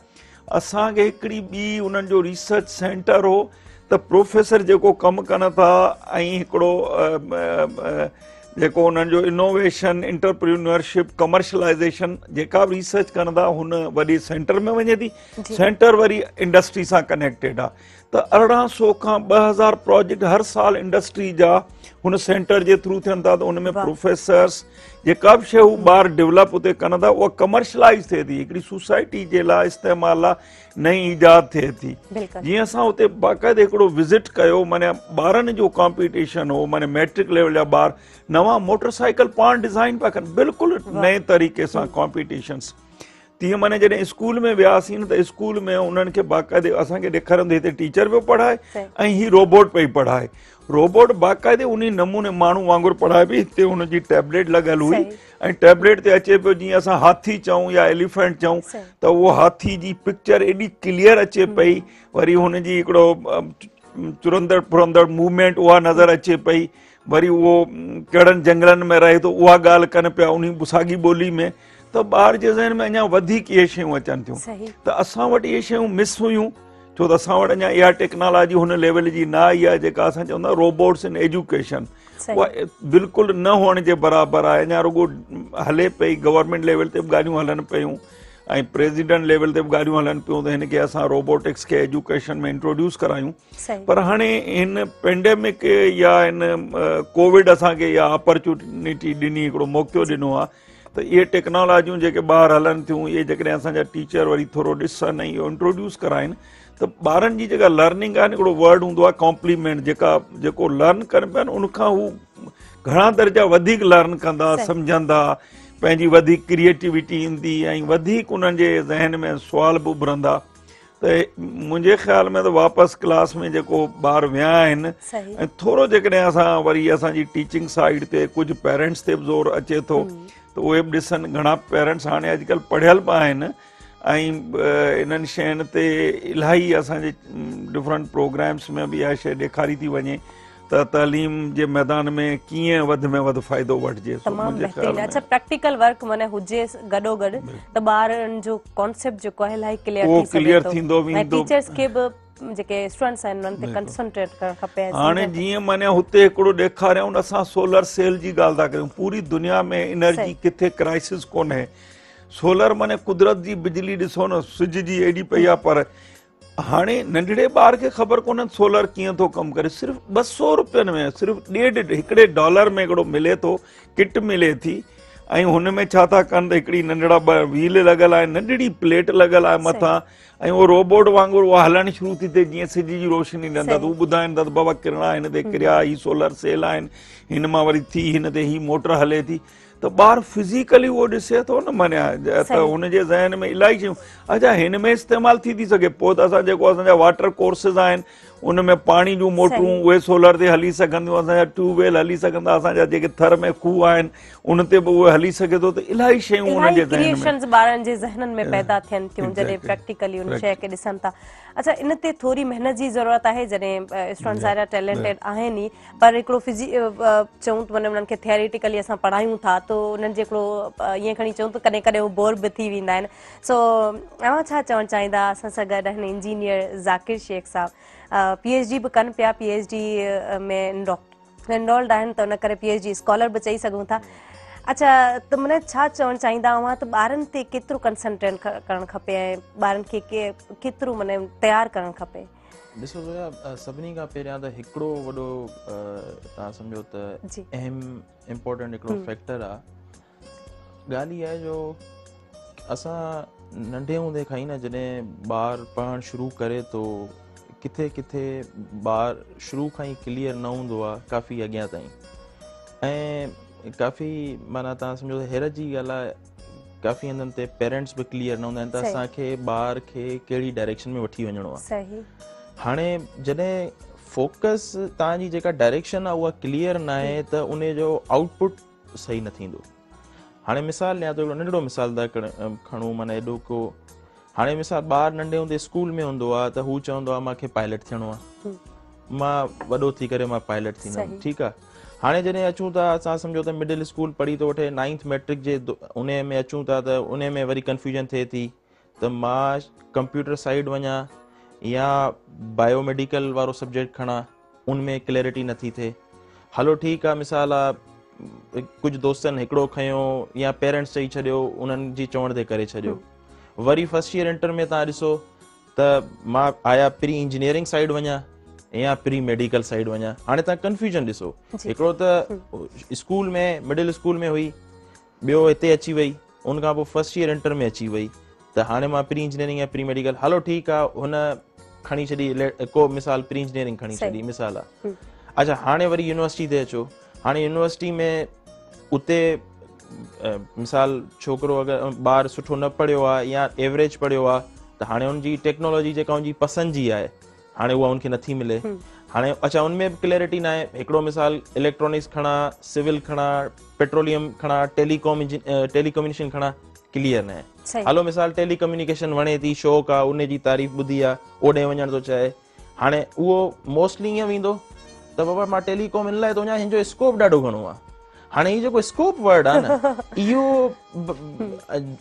असांखे हिकिड़ी ॿी उन्हनि जो रिसर्च सेंटर हो, त प्रोफेसर जेको कमु कनि था ऐं हिकिड़ो जेको उन्हनि जो इनोवेशन, इंटरप्रीन्योरशिप, कमर्शलाइज़ेशन जेका बि रिसर्च कनि था, हुन वॾे सेंटर में वञे थी, सेंटर वरी इंडस्ट्री सां कनेक्टेड आहे। त 1800 खां 2000 प्रोजेक्ट हर साल इंडस्ट्री जा हुन सेंटर जे थ्रू थियनि था, त उन में प्रोफेसर्स जेका बि शइ हू ॿार डेवलप उते कनि था, उहा कमर्शलाइज़ थिए थी, हिकिड़ी सोसाइटी जे लाइ इस्तेमाल लाइ नई ईजाद थिए थी। जीअं असां उते बाक़ाइदे हिकिड़ो विज़िट कयो, माना ॿारनि जो कॉम्पिटिशन हो, माना मैट्रिक लेवल जा ॿार नवां मोटरसाइकिल पाण डिज़ाइन पिया कनि, बिल्कुलु नए तरीक़े सां कॉम्पिटिशन्स। तीअं माने जॾहिं स्कूल में वियासीं न त स्कूल में उन्हनि खे बाक़ाइदे असांखे ॾेखारंदे हिते टीचर पियो पढ़ाए ऐं हीअ रोबोट पई पढ़ाए, रोबोट बाक़ाइदे उन नमूने माण्हू वांगुरु पढ़ाए पई। हिते हुनजी टैबलेट लॻल हुई ऐं टैबलेट ते अचे पियो, जीअं असां हाथी चऊं या एलिफेंट चऊं, त उहो हाथी जी पिक्चर एॾी क्लियर अचे पई, वरी हुनजी हिकिड़ो चुरंदड़ फुरंदड़ मूवमेंट उहा नज़र अचे पई, वरी उहो कहिड़नि जंगलनि में रहे थो उहा ॻाल्हि कनि पिया उन साॻी ॿोली में, त ॿार जे ज़हन में अञा वधीक इहे शयूं अचनि थियूं। त असां वटि इहे शयूं मिस हुयूं, छो त असां वटि अञा इहा टेक्नोलॉजी हुन लेवल जी न आई आहे जेका असां चवंदा रोबोट्स इन एजुकेशन, उहा बिल्कुलु न हुअण जे बराबरि आहे। अञा रुगो हले पई, गवर्नमेंट लेवल ते बि ॻाल्हियूं हलनि पियूं ऐं प्रेसिडेंट लेवल ते बि ॻाल्हियूं हलनि पियूं त हिनखे असां रोबोटिक्स खे एजुकेशन में इंट्रोड्यूस करायूं। पर हाणे हिन पेंडेमिक या हिन कोविड असांखे इहा अपॉर्चुनिटी ॾिनी, हिकिड़ो मौक़ो ॾिनो आहे त इहे टेक्नोलॉजियूं जेके ॿार हलनि थियूं, इहे जेकॾहिं असांजा टीचर वरी थोरो ॾिसनि ऐं इहो इंट्रोड्यूस कराइनि, त ॿारनि जी जेका लर्निंग आहे न, हिकिड़ो वर्ड हूंदो आहे कॉम्प्लीमेंट, जेको लर्न कनि पिया न उनखां हू घणा दर्जा वधीक लर्न कंदा, सम्झंदा, पंहिंजी वधीक क्रिएटिविटी ईंदी ऐं वधीक उन्हनि जे ज़हन में सुवाल बि उभरंदा। त मुंहिंजे ख़्याल में त वापसि क्लास में जेको ॿार विया आहिनि ऐं थोरो जेकॾहिं असां वरी असांजी टीचिंग साइड ते कुझु पेरेंट्स ते बि ज़ोर अचे थो त उहे बि ॾिसनि, घणा पेरेंट्स हाणे अॼुकल्ह पढ़ियल बि आहिनि ऐं इन्हनि शयुनि ते इलाही असांजे डिफरेंट प्रोग्राम्स में बि इहा शइ ॾेखारी थी वञे त तालीम जे मैदान में कीअं वधि में वधि फ़ाइदो वठिजे। अच्छा, प्रैक्टिकल वर्क माने हुजे गॾो गॾु त ॿारनि जो कॉन्सेप्ट जेको आहे इलाही क्लियर थी थींदो वेंदो, ऐं टीचर्स खे बि जेके स्टूडेंट्स आहिनि उन्हनि ते कंसंट्रेट करणु खपे। हाणे जीअं माने हुते हिकिड़ो ॾेखारियऊं असां सोलर सेल जी ॻाल्हि था कयूं, पूरी दुनिया में एनर्जी किथे क्राइसिस कोन्हे। सोलर माने कुदरत जी बिजली, ॾिसो न सिज जी एॾी पई आहे, पर हाणे नंढड़े ॿार खे ख़बर कोन्हे सोलर कीअं थो कमु करे। सिर्फ़ु 200 रुपयनि में, सिर्फ़ु $1.5 में हिकिड़ो मिले थो, किट मिले थी, ऐं हुन में छा था कनि त हिकिड़ी नंढड़ा व्हील लॻल आहे, नंढड़ी प्लेट लॻल आहे मथां, ऐं उहो रोबोट वांगुरु उहा हलणु शुरू थी थिए जीअं सिज जी रोशनी ॾींदा त उहो ॿुधाइनि था त बाबा किरणा हिन ते किरिया, ही सोलर सेल आहिनि, हिन मां वरी थी हिन ते ही मोटर हले थी, त ॿार फिज़िकली उहो ॾिसे थो न मञिया, त हुनजे ज़हन में इलाही शयूं अच्छा हिन में इस्तेमालु थी सघे। पोइ त असां जेको असांजा वाटर कोर्सिस आहिनि उन में पाणी जूं मोटरूं उहे सोलर ते हली सघंदियूं, असांजा ट्यूबवेल हली सघंदा, असांजा जेके थर में खूह आहिनि उन ते बि उहे हली सघे थो, त इलाही शयूं उनजे क्रिएशंस ॿारनि जे ज़हननि में पैदा थियनि थियूं जॾहिं प्रैक्टिकली उन शइ खे ॾिसनि था। अच्छा, इन ते थोरी महिनत जी ज़रूरत आहे जॾहिं स्टूडेंट्स ज़ाहिर टैलेंटेड आहिनि ई, पर हिकिड़ो चऊं त उन्हनि खे थियरिटिकली असां पढ़ायूं था त उन्हनि जे हिकिड़ो ईअं खणी चऊं त कॾहिं कॾहिं उहे बोर बि थी वेंदा आहिनि। सो तव्हां छा चवणु चाहींदा असां सां गॾु आहिनि इंजीनियर ज़ाकिर शेख साहब, PhD बि कनि पिया, PhD में इनरोल्ड आहिनि, त उन करे PhD स्कॉलर बि चई सघूं था। अच्छा, त माना छा चवणु चाहींदा हुआ त ॿारनि ते केतिरो कंसंट्रेट करणु खपे ऐं ॿारनि खे केतिरो माना तयारु करणु खपे? ॾिसो ज़ोया, सभिनी खां पहिरियां त हिकिड़ो वॾो तव्हां सम्झो त अहम इम्पोर्टेंट हिकिड़ो फैक्टर आहे, ॻाल्हि इहा आहे जो असां नंढे हूंदे खां ई न जॾहिं ॿारु पढ़णु शुरू करे थो, किथे किथे ॿारु शुरू खां ई क्लियर न हूंदो आहे काफ़ी अॻियां ताईं, ऐं काफ़ी माना तव्हां सम्झो त हैरत जी ॻाल्हि आहे, काफ़ी हंधनि ते पेरेंट्स बि क्लियर न हूंदा आहिनि त असांखे ॿार खे कहिड़ी डायरेक्शन में वठी वञिणो आहे। हाणे जॾहिं फोकस तव्हांजी जेका डायरेक्शन आहे उहा क्लियर न आहे त उन जो आउटपुट सही न थींदो। हाणे मिसाल ॾियां थो, हिकिड़ो नंढड़ो मिसाल था खणूं, माना एॾो को हाणे मिसाल ॿारु नंढे हूंदे स्कूल में हूंदो आहे त हू चवंदो आहे मूंखे पायलट थियणो आहे, मां वॾो थी करे मां पायलट थींदुमि, ठीकु आहे। हाणे जॾहिं अचूं था असां सम्झो त मिडिल स्कूल पढ़ी थो वठे, 9th मैट्रिक जे उन में अचूं था त उन में वरी कंफ्यूजन थिए थी त मां कंप्यूटर साइड वञा या बायोमेडिकल वारो सब्जेक्ट खणा, उनमें क्लैरिटी नथी थिए। हलो ठीकु आहे, मिसाल आहे कुझु दोस्तनि हिकिड़ो खयो या पेरेंट्स चई छॾियो, उन्हनि जी चवण ते करे छॾियो। वरी फर्स्ट ईयर इंटर में तव्हां ॾिसो त मां आया प्री इंजीनियरिंग साइड वञा या प्री मेडिकल साइड वञा। हाणे तव्हां कंफ्यूजन ॾिसो, हिकिड़ो त स्कूल में मिडिल स्कूल में हुई, ॿियो हिते अची वई, उन खां पोइ फर्स्ट ईयर इंटर में अची वई, त हाणे मां प्री इंजीनियरिंग या प्री मेडिकल, हलो ठीकु आहे, हुन खणी छॾी को मिसाल प्री इंजीनियरिंग खणी छॾी मिसाल आहे। अच्छा, हाणे वरी यूनिवर्सिटी ते अचो, हाणे यूनिवर्सिटी में उते मिसाल छोकिरो अगरि ॿारु सुठो न पढ़ियो आहे या एवरेज पढ़ियो आहे त हाणे हुनजी टेक्नोलॉजी जेका हुनजी पसंदि जी आहे हाणे उहा उनखे नथी मिले। हाणे अच्छा, उनमें बि क्लैरिटी न आहे, हिकिड़ो मिसाल इलेक्ट्रॉनिक्स खणा, सिविल खणा, पेट्रोलियम खणा, टेलीकम्युनिकेशन खणा, क्लियर न आहे। हलो मिसाल टेलीकम्युनिकेशन वणे थी, शौक़ु आहे, उनजी तारीफ़ ॿुधी आहे, ओॾे वञणु थो चाहे, हाणे उहो मोस्टली ईअं वेंदो त बाबा मां टेलीकॉम इन लाइ थो वञा, हिन जो स्कोप ॾाढो घणो आहे। हाणे हीउ जेको स्कोप वर्ड आहे न, इहो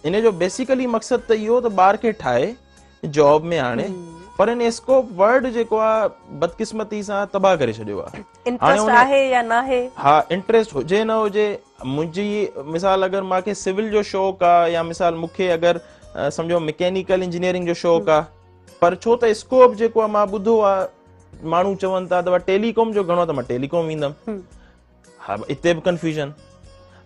इन जो बेसिकली मक़सदु त इहो त ॿार खे ठाहे जॉब में आणे, पर इन स्कोप वर्ड जेको आहे बदकिस्मती सां तबाह करे छॾियो आहे। इंटरेस्ट आहे या न आहे? हा, इंटरेस्ट हुजे न हुजे, मुंहिंजी मिसाल अगरि मूंखे सिविल जो शौक़ु आहे या मिसाल मूंखे अगरि सम्झो मैकेनिकल इंजीनियरिंग जो शौक़ु आहे, पर छो त स्कोप जेको आहे मां ॿुधो आहे माण्हू चवनि था त टेलीकॉम जो घणो, त मां टेलीकॉम वेंदुमि। हा, हिते बि कंफ्यूजन।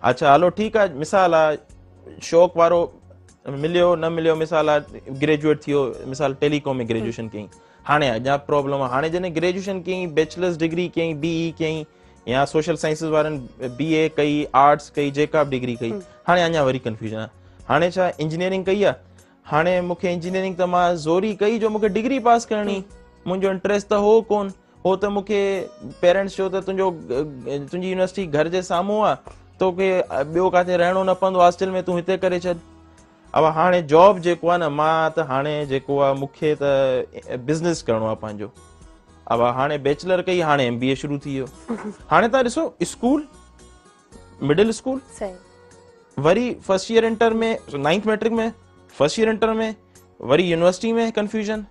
अच्छा हलो ठीकु आहे, मिसाल आहे शौक़ु वारो मिलियो न मिलियो, मिसाल आहे ग्रेजुएट थियो, मिसाल टेलीकॉम में ग्रेजुएशन कयईं, हाणे अञा प्रॉब्लम आहे। हाणे जॾहिं ग्रेजुएशन कयईं, बैचलर्स डिग्री कयईं, BE कयईं या सोशल साइंसिस वारनि BA कई, आर्ट्स कई, जेका बि डिग्री कई, हाणे अञा वरी कंफ्यूजन आहे। हाणे छा इंजीनियरिंग कई आहे, हाणे मूंखे इंजीनियरिंग त मां ज़ोरी कई जो मूंखे डिग्री पास करणी, मुंहिंजो इंट्रस्ट त हो कोन, हो त मूंखे पेरेंट्स चयो त तुंहिंजी यूनिवर्सिटी घर जे साम्हूं आहे, तोखे ॿियो किथे रहणो न पवंदो हॉस्टल में, तूं हिते करे छॾ। अब हाणे जॉब जेको आहे न, मां त हाणे जेको आहे मूंखे त बिज़नेस करिणो आहे पंहिंजो। अब हाणे बैचलर कई, हाणे MBA शुरू थी वियो। हाणे तव्हां ॾिसो स्कूल, मिडिल स्कूल, वरी फर्स्ट ईयर इंटर में, 9th मैट्रिक में, फर्स्ट ईयर इंटर में, वरी यूनिवर्सिटी में कंफ्यूजन,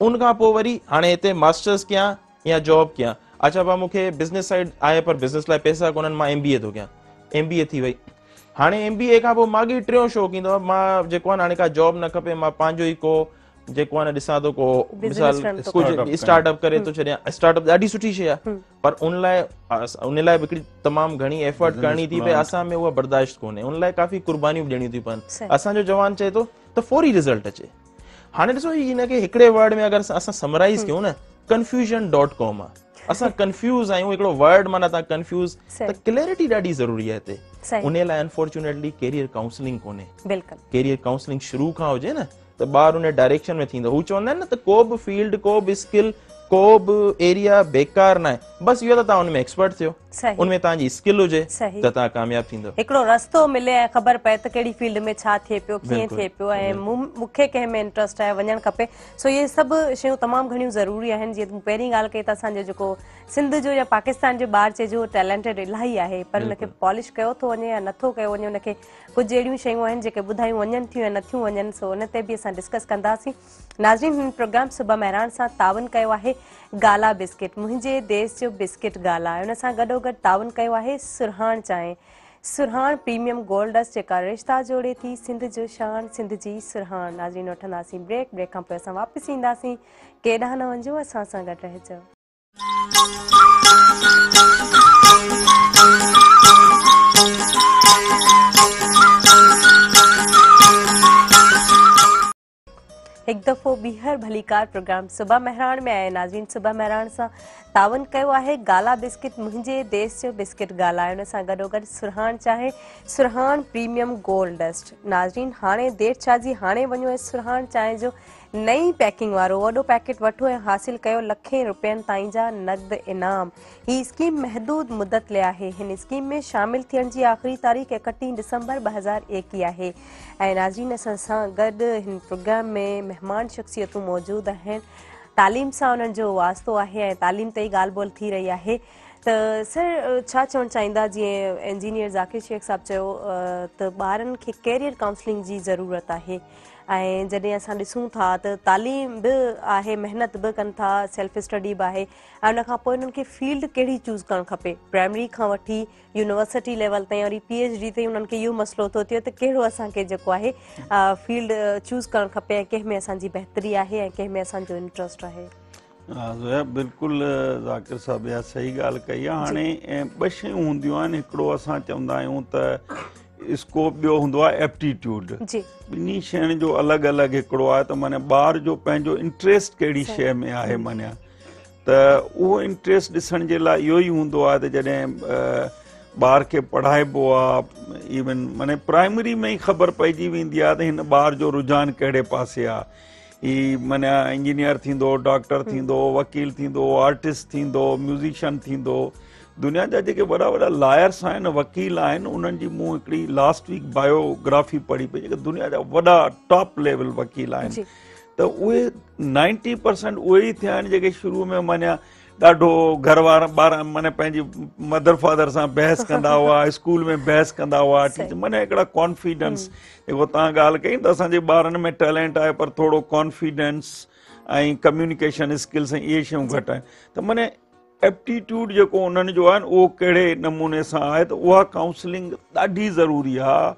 उन खां पोइ वरी हाणे हिते मास्टर्स कयां या जॉब कयां, अच्छा भाउ मूंखे बिज़नेस साइड आहे पर बिज़नेस लाइ पैसा कोन्हनि, मां MBA थो कयां, MBA थी वई। हाणे MBA खां पोइ माॻे टियों शौक़ु ईंदो आहे, मां जेको आहे हाणे का जॉब न खपे, मां पंहिंजो ई को जेको आहे न ॾिसां थो को मिसाल कुझु स्टार्टअप करे थो छॾियां। स्टार्टअप ॾाढी सुठी शइ आहे, पर उन लाइ बि हिकिड़ी तमामु घणी एफर्ट करणी थी पए, असां में उहा बर्दाश्त कोन्हे, उन लाइ काफ़ी कुर्बानियूं ॾियणियूं थियूं पवनि। असांजो जवान चए थो त फौरी रिज़ल्ट अचे। हाणे ॾिसो हिनखे हिकिड़े वर्ड में अगरि असां समराइज़ कयूं न, confusion.com आहे। असां कंफ्यूज आहियूं, हिकिड़ो वर्ड माना तव्हां कंफ्यूज, त क्लैरिटी ॾाढी ज़रूरी आहे हिते। उन लाइ अनफॉर्चुनेटली कैरियर काउंसलिंग कोन्हे। कैरियर काउंसलिंग शुरू खां हुजे न त ॿार उन डायरेक्शन में थींदो। हू चवंदा आहिनि न त को बि फील्ड, को बि स्किल, को बि एरिया बेकार न आहे, बसि इहो त तव्हां उनमें एक्सपर्ट थियो, उनमें तव्हांजी स्किल हुजे त तव्हां कामयाब थींदो। हिकिड़ो रस्तो मिले ऐं ख़बर पए त कहिड़ी फील्ड में छा थिए पियो, कीअं थिए पियो ऐं मूंखे कंहिं में इंट्रस्ट आहे, वञणु खपे। सो इहे सभु शयूं तमामु घणियूं ज़रूरी आहिनि। जीअं तूं पहिरीं ॻाल्हि कई त असांजो जेको सिंध जो या पाकिस्तान जो ॿार चइजो टैलेंटेड इलाही आहे, पर हुनखे पॉलिश कयो थो वञे या नथो कयो वञे, हुनखे कुझु अहिड़ियूं शयूं आहिनि जेके ॿुधायूं वञनि थियूं या नथियूं वञनि। सो हुन ते बि असां डिस्कस कंदासीं। नाज़रीन, हिन प्रोग्राम सुबह मेहरान सां तावन कयो आहे गाला बिस्किट, मुंहिंजे देश जो बिस्किट गाला। हुन सां गॾोगॾु तावन कयो आहे सुरहाण चांहि, सुरहाण प्रीमियम गोल्ड डस्ट जेका रिश्ता जोड़े थी सिंध जो शान, सिंध जी सुरहाण। नाज़रीन, वठंदासीं ब्रेक खां पोइ असां वापसि ईंदासीं। केॾांहुं न वञो, असां सां गॾु रहिजो। एक दफ़ो ॿीहर भलीकार प्रोग्राम सुबह मेहरान में आहे। नाज़रीन, सुबह मेहरान सां तावन कयो आहे गाला बिस्किट, मुंहिंजे देश जो बिस्किट गाला आहे। हुन सां गॾोगॾु सुरहाण चाहे, सुरहाण प्रीमियम गोल्ड डस्ट। नाज़रीन, हाणे देरि छा जी, हाणे वञो ऐं सुरहाण चांहि जो नई पैकिंग वारो वॾो पैकेट वठो ऐं हासिल कयो लखें रुपयनि ताईं जा नक़द इनाम। ही स्कीम महदूद मुदत लाइ आहे। हिन स्कीम में शामिल थियण जी आख़िरी तारीख़ 31 दिसंबर 2021 आहे। ऐं नाज़रीन, असां सां गॾु हिन प्रोग्राम में महिमान शख़्सियतूं मौजूदु आहिनि। तालीम सां उन्हनि जो वास्तो आहे ऐं तालीम ते ई ॻाल्हि ॿोल थी रही आहे। त सर, छा चवणु चाहींदा, जीअं इंजीनियर ज़ाकिर शेख साहब चयो त ॿारनि खे कैरियर काउंसलिंग जी ज़रूरत आहे, ऐं जॾहिं असां ॾिसूं था त तालीम बि आहे, महिनत बि कनि था, सेल्फ स्टडी बि आहे, ऐं उनखां पोइ उन्हनि खे फील्ड कहिड़ी चूज़ करणु खपे, प्राइमरी खां वठी यूनिवर्सिटी लेवल ताईं वरी PhD ताईं उन्हनि खे इहो मसइलो थो थिए त कहिड़ो असांखे जेको आहे फील्ड चूज़ करणु खपे, ऐं कंहिंमें असांजी बहितरी आहे ऐं कंहिंमें असांजो इंट्रस्ट आहे। बिल्कुलु ज़ाकिर साहब इहा सही ॻाल्हि कई आहे। हाणे ॿ शयूं हूंदियूं आहिनि, हिकिड़ो असां चवंदा आहियूं त स्कोप, ॿियो हूंदो आहे एप्टीट्यूड। ॿिन्ही शयुनि जो अलॻि अलॻि हिकिड़ो आहे त माना ॿार जो पंहिंजो इंट्रस्ट कहिड़ी शइ में आहे, माना त उहो इंट्रस्ट ॾिसण जे लाइ इहो ई हूंदो आहे त जॾहिं ॿार खे पढ़ाइबो आहे, इवन माना प्राइमरी में ई ख़बर पइजी वेंदी आहे त हिन ॿार जो रुझान कहिड़े पासे आहे। ही माना इंजीनियर थींदो, डॉक्टर थींदो, वकील थींदो, आर्टिस्ट थींदो, म्यूज़िशियन थींदो। दुनिया जा जेके वॾा वॾा लायर्स आहिनि, वकील आहिनि, उन्हनि जी मूं हिकिड़ी लास्ट वीक बायोग्राफी पढ़ी पई, जेके दुनिया जा वॾा टॉप लेवल वकील आहिनि, त उहे 90% उहे ई थिया आहिनि जेके शुरू में माना ॾाढो घर वारा ॿार माना पंहिंजी मदर फादर सां बहस कंदा हुआ, स्कूल में बहस कंदा हुआ, माना हिकिड़ा कॉन्फिडेंस, जेको तव्हां ॻाल्हि कई त असांजे ॿारनि में टैलेंट आहे पर थोरो कॉन्फिडेंस ऐं कम्युनिकेशन स्किल्स ऐं इहे शयूं घटि आहिनि। त माना एप्टीट्यूड जेको उन्हनि जो आहे उहो कहिड़े नमूने सां आहे, त उहा काउंसलिंग ॾाढी ज़रूरी आहे।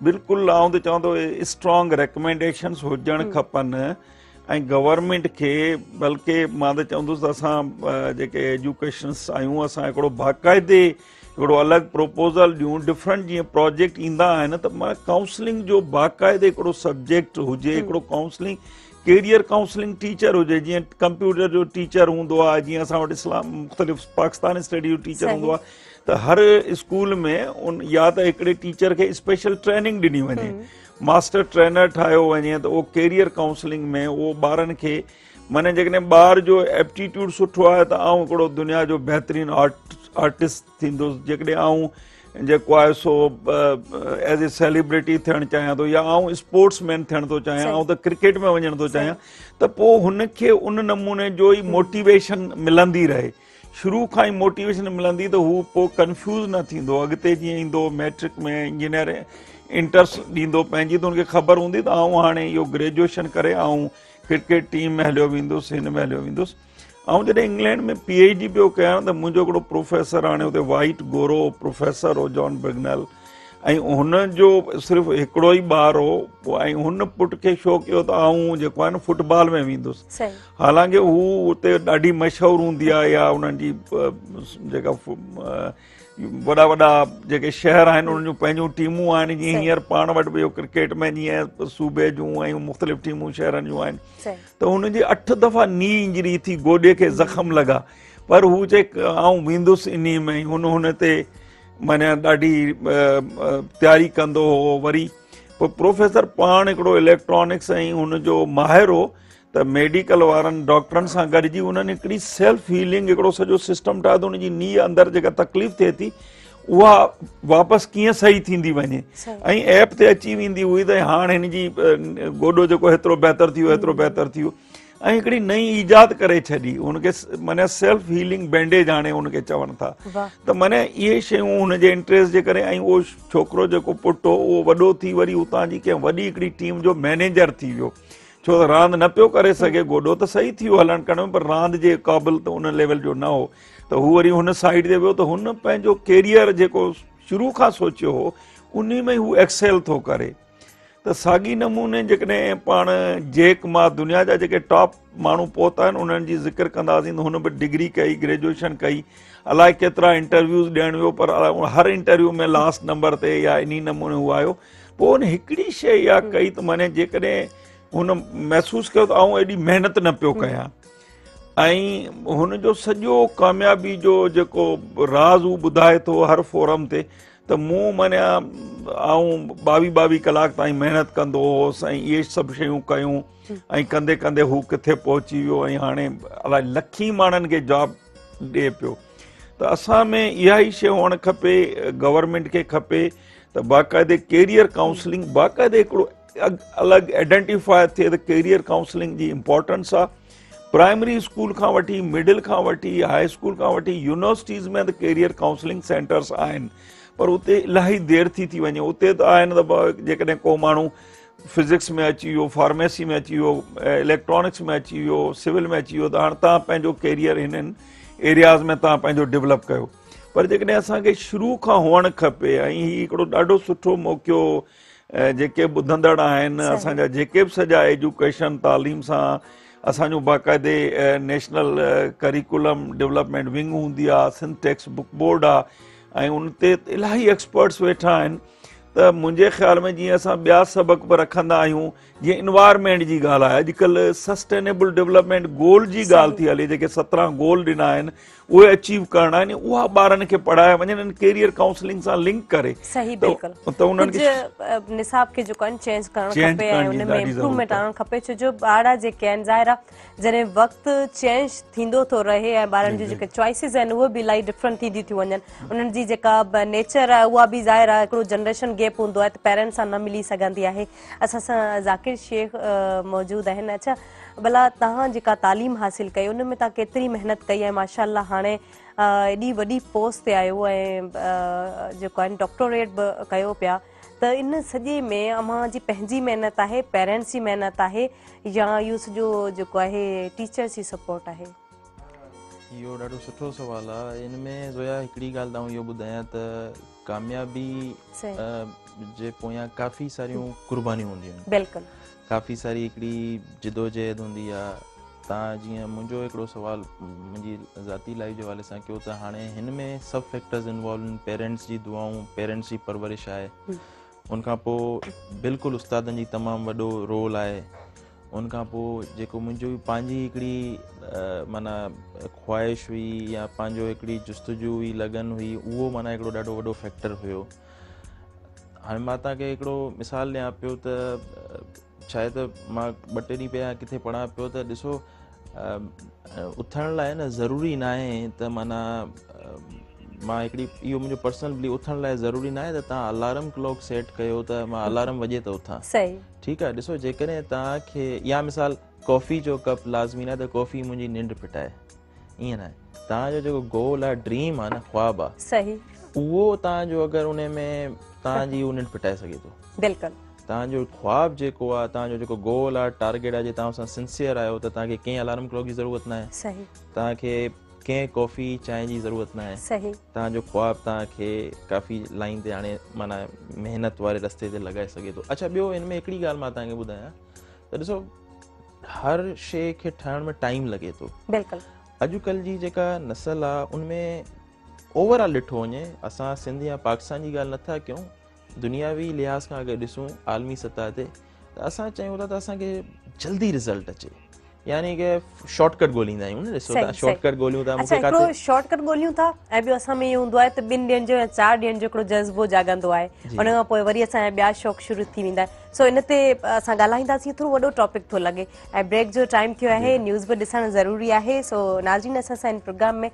बिल्कुलु आउं त चवंदो स्ट्रॉन्ग रिकमेंडेशन्स हुजणु खपनि, ऐं गवर्नमेंट खे, बल्कि मां त चवंदुसि त असां जेके एजुकेशन्स आहियूं, असां हिकिड़ो बाक़ाइदे हिकिड़ो अलॻि प्रपोज़ल ॾियूं, डिफरेंट जीअं प्रोजेक्ट ईंदा आहिनि, त मां काउंसलिंग जो बाक़ाइदे हिकिड़ो सब्जेक्ट हुजे, हिकिड़ो काउंसलिंग कैरियर काउंसलिंग टीचर हुजे, जीअं कंप्यूटर जो टीचर हूंदो आहे, जीअं असां वटि इस्लाम मुख़्तलिफ़ पाकिस्तानी स्टडी जो टीचर हूंदो आहे, त हर स्कूल में या त हिकिड़े टीचर खे स्पेशल ट्रेनिंग ॾिनी वञे, मास्टर ट्रेनर ठाहियो वञे, त उहो कैरियर काउंसलिंग में उहो ॿारनि खे माना जेकॾहिं ॿार जो एप्टीट्यूड सुठो आहे त आउं हिकिड़ो दुनिया जो बहितरीनु आर्टिस्ट थींदुसि, जेकॾहिं आउं जेको आहे सो एज़ ए सेलिब्रिटी थियणु चाहियां थो, या आउं स्पोर्ट्समैन थियणु थो चाहियां, आउं त क्रिकेट में वञणु थो चाहियां, त पोइ हुनखे उन नमूने जो ई मोटिवेशन मिलंदी रहे, शुरू खां ई मोटिवेशन मिलंदी, त हू पोइ कंफ्यूज़ न थींदो, अॻिते जीअं ईंदो मैट्रिक में इंजीनियर इंट्रस्ट ॾींदो पंहिंजी, त हुनखे ख़बर हूंदी त आउं हाणे इहो ग्रेजुएशन करे आउं क्रिकेट टीम में हलियो वेंदुसि, हिन में हलियो वेंदुसि। ऐं जॾहिं इंग्लैंड में PhD पियो कयां त मुंहिंजो हिकिड़ो प्रोफेसर हाणे हुते वाइट गोरो प्रोफेसर हो जॉन बिगनल, ऐं हुनजो सिर्फ़ु हिकिड़ो ई ॿारु हो ऐं हुन पुट खे शौक़ु इहो त आऊं जेको आहे न फुटबॉल में वेंदुसि। हालांकि हू उते ॾाढी मशहूरु हूंदी आहे या उन्हनि जी जेका वॾा वॾा जेके शहर आहिनि उन्हनि जूं पंहिंजूं टीमूं आहिनि, जीअं हींअर पाण वटि बि क्रिकेट में जीअं सूबे जूं ऐं मुख़्तलिफ़ टीमूं शहरनि जूं आहिनि, त हुनजी 8 दफ़ा नी इंजरी थी, गोॾे खे ज़ख़म लॻा, पर हू चए आऊं वेंदुसि इन में, हुन ते माना ॾाढी तयारी कंदो हो। वरी पोइ प्रोफेसर पाण हिकिड़ो इलेक्ट्रॉनिक्स ऐं हुनजो माहिर हो, त मेडिकल वारनि डॉक्टरनि सां गॾिजी उन्हनि हिकिड़ी सेल्फ हीलिंग हिकिड़ो सॼो सिस्टम ठाहियो, हुनजी नी अंदरि जेका तकलीफ़ थिए थी उहा वापसि कीअं सही थींदी वञे, ऐं ऐप ते अची वेंदी हुई त हाणे हिन जी गोॾो जेको हेतिरो बहितरु थी वियो, हेतिरो बहितरु थी वियो, ऐं हिकिड़ी नई ईजाद करे छॾी हुनखे, माना सेल्फ हीलिंग बैंडेज हाणे हुनखे चवनि था। त माना इहे शयूं हुनजे इंट्रस्ट जे करे, ऐं उहो छोकिरो जेको पुटु हो उहो वॾो थी वरी उतां जी कंहिं वॾी हिकिड़ी टीम जो मैनेजर थी वियो, छो त रांदि न पियो करे सघे, गोॾो त सही थी वियो हलणु करण में, पर रांदि जे क़ाबिल त उन लेवल जो न हो, त हू वरी हुन साइड ते वियो, त हुन पंहिंजो कैरियर जेको शुरू खां सोचियो हो उन में हू एक्सेल थो करे। त साॻी नमूने जेकॾहिं पाण जेक मां दुनिया जा जेके टॉप माण्हू पहुता आहिनि उन्हनि जी ज़िक्र कंदासीं त हुन बि डिग्री कई, ग्रेजुएशन कई, अलाए केतिरा इंटरव्यूज़ ॾियणु वियो, पर हर इंटरव्यू में लास्ट नंबर ते या इन नमूने हू आयो। पोइ हुन हिकिड़ी शइ इहा कई त माने जेकॾहिं हुन महसूसु कयो त आऊं एॾी महिनत न पियो कयां, ऐं हुनजो सॼो कामयाबी जो जेको राज़ हू ॿुधाए थो हर फोरम ते, त मूं माना आऊं 22 कलाक ताईं महिनत कंदो हुउसि ऐं इहे सभु शयूं कयूं, ऐं कंदे कंदे हू किथे पहुची वियो, ऐं हाणे अलाए लखी माण्हुनि खे जॉब ॾिए पियो। त असां में इहा ई शइ हुअणु खपे, गवर्नमेंट खे खपे त बाक़ाइदे कैरियर काउंसलिंग, बाक़ाइदे हिकिड़ो अलॻि आइडेंटिफाई थिए त कैरियर काउंसलिंग जी इम्पोर्टेंस आहे। प्राइमरी स्कूल खां वठी, मिडिल खां वठी, हाई स्कूल खां वठी, यूनिवर्सिटीज़ में त कैरियर काउंसलिंग सेंटर्स आहिनि, पर उते इलाही देरि थी वञे। उते त आहिनि त जेकॾहिं को माण्हू फिज़िक्स में अची वियो, फार्मेसी में अची वियो, इलेक्ट्रॉनिक्स में अची वियो, सिविल में अची वियो, त हाणे तव्हां पंहिंजो कैरियर हिननि एरियाज़ में तव्हां पंहिंजो डेवलप कयो। पर जेकॾहिं असांखे शुरू खां हुअणु खपे, ऐं हीउ हिकिड़ो ॾाढो सुठो मौक़ो जेके ॿुधंदड़ आहिनि, असांजा जेके बि सॼा एजुकेशन तालीम सां असांजो बाक़ाइदे नेशनल करिकुलम डेवलपमेंट विंग हूंदी आहे, सिंध टेक्स्ट बुक बोर्ड आहे, ऐं उन ते इलाही एक्सपर्ट्स वेठा आहिनि। त मुंहिंजे ख़्याल में जीअं असां ॿिया सबक़ बि रखंदा आहियूं, जीअं इन्वायरमेंट जी ॻाल्हि आहे, अॼुकल्ह सस्टेनेबल डेवलपमेंट गोल जी ॻाल्हि थी हले, जेके 17 गोल ॾिना आहिनि उहे अचीव करणा आहिनि, उहा ॿारनि खे पढ़ाए वञनि, कैरियर काउंसलिंग सां लिंक करे। सही, बिल्कुलु। त उन्हनि खे निसाब खे जेको आहे चेंज करणु खपे ऐं उन में इम्प्रूवमेंट आणणु खपे, छो जो ॿार जेके आहिनि ज़ाहिर आहे जॾहिं वक़्तु चेंज थींदो थो रहे ऐं ॿारनि जूं जेके चॉइसिस आहिनि उहे बि इलाही डिफरेंट थींदी थियूं वञनि, उन्हनि जी जेका नेचर आहे उहा बि ज़ाहिर आहे हिकिड़ो जनरेशन गैप हूंदो आहे, त पेरेंट्स सां न मिली सघंदी आहे। असां सां ज़ाकिर शेख मौजूदु आहिनि। अच्छा भला तव्हां जेका तालीम हासिलु कई उन में तव्हां केतिरी महिनत कई आहे, माशाअल्लाह हाणे एॾी वॾी पोस्ट ते आयो ऐं जेको आहे डॉक्टोरेट बि कयो पिया, त इन सॼे में अव्हां जी पंहिंजी महिनत आहे, पेरेंट्स जी महिनत आहे, या इहो सॼो जेको आहे टीचर्स जी सपोर्ट आहे? इहो ॾाढो सुठो सुवालु आहे। इन में ज़ोया हिकिड़ी ॻाल्हि तव्हां इहो ॿुधायां त कामयाबी जे पोयां काफ़ी सारियूं कुर्बानियूं हूंदियूं आहिनि, बिल्कुलु काफ़ी सारी हिकिड़ी जिदोजहद हूंदी आहे। तव्हां जीअं मुंहिंजो हिकिड़ो सुवालु मुंहिंजी ज़ाती लाइफ जे हवाले सां कयो, त हाणे हिन में सभु फैक्टर्स इन्वॉल्व आहिनि, पेरेंट्स जी दुआऊं, पेरेंट्स जी परवरिश आहे, उनखां पोइ बिल्कुलु उस्तादनि जी तमामु वॾो रोल आहे, उनखां पोइ जेको मुंहिंजो पंहिंजी हिकिड़ी माना ख़्वाहिश हुई या पंहिंजो हिकिड़ी जुस्तजू हुई, लगन हुई, उहो माना हिकिड़ो ॾाढो वॾो फैक्टर हुयो। हाणे मां तव्हांखे हिकिड़ो मिसाल ॾियां पियो त शायदि मां 2-3 ॾींहं पहिरियां किथे पढ़ां पियो त ॾिसो उथण लाइ न ज़रूरी न आहे त माना मां हिकिड़ी इहो मुंहिंजो पर्सनल बिलीव, उथण लाइ ज़रूरी न आहे त तव्हां अलार्म क्लॉक सेट कयो त मां अलार्म वॼे त उथां, सही ठीकु आहे। ॾिसो जेकॾहिं तव्हांखे या मिसाल कॉफ़ी जो कप लाज़मी न आहे त कॉफ़ी मुंहिंजी निंड फिटाए, ईअं न आहे। तव्हांजो जेको गोल आहे, ड्रीम आहे न, ख्वाबु आहे, सही, उहो तव्हांजो अगरि उन में तव्हांजी उहो निंड फिटाए सघे थो, बिल्कुलु। तव्हांजो ख्वाब जेको आहे, तव्हांजो जेको गोल आहे, टारगेट आहे, जे तव्हां सां सिंसियर आहियो त तव्हांखे कंहिं अलार्म क्लॉक जी ज़रूरत न आहे, सही तव्हांखे कंहिं कॉफ़ी चांहि जी ज़रूरत न आहे, सही तव्हांजो ख्वाब तव्हांखे काफ़ी लाइन ते हाणे माना महिनत वारे रस्ते ते लॻाए सघे थो। अच्छा, ॿियो हिन में हिकिड़ी ॻाल्हि मां तव्हांखे ॿुधायां त ॾिसो, हर शइ खे ठहण में टाइम लॻे थो। बिल्कुलु अॼुकल्ह जी जेका नस्ल आहे उनमें ओवरऑल ॾिठो वञे, असां सिंध या पाकिस्तान जी ॻाल्हि नथा कयूं, दुनियावी लिहाज़ खां अगरि ॾिसूं आलमी सतह ते, त असां चयूं था त असांखे जल्दी रिज़ल्ट अचे, यानी कि शॉर्टकट ॻोल्हींदा आहियूं न। ॾिसो था, शॉर्टकट ॻोल्हियूं था, अच्छा मूंखे हिकिड़ो काथे शॉर्टकट ॻोल्हियूं था, ऐं ॿियो असां में इहो हूंदो आहे त 2 ॾींहंनि जो या 4 ॾींहंनि जो हिकिड़ो जज़्बो जाॻंदो आहे, उन खां पोइ वरी असांजा ॿिया शौक़ शुरू थी वेंदा आहिनि। सो इन ते असां ॻाल्हाईंदासीं, थोरो वॾो टॉपिक थो लॻे ऐं ब्रेक जो टाइम थियो आहे, न्यूज़ बि ॾिसणु ज़रूरी आहे। सो नाज़रीन, असां सां हिन प्रोग्राम में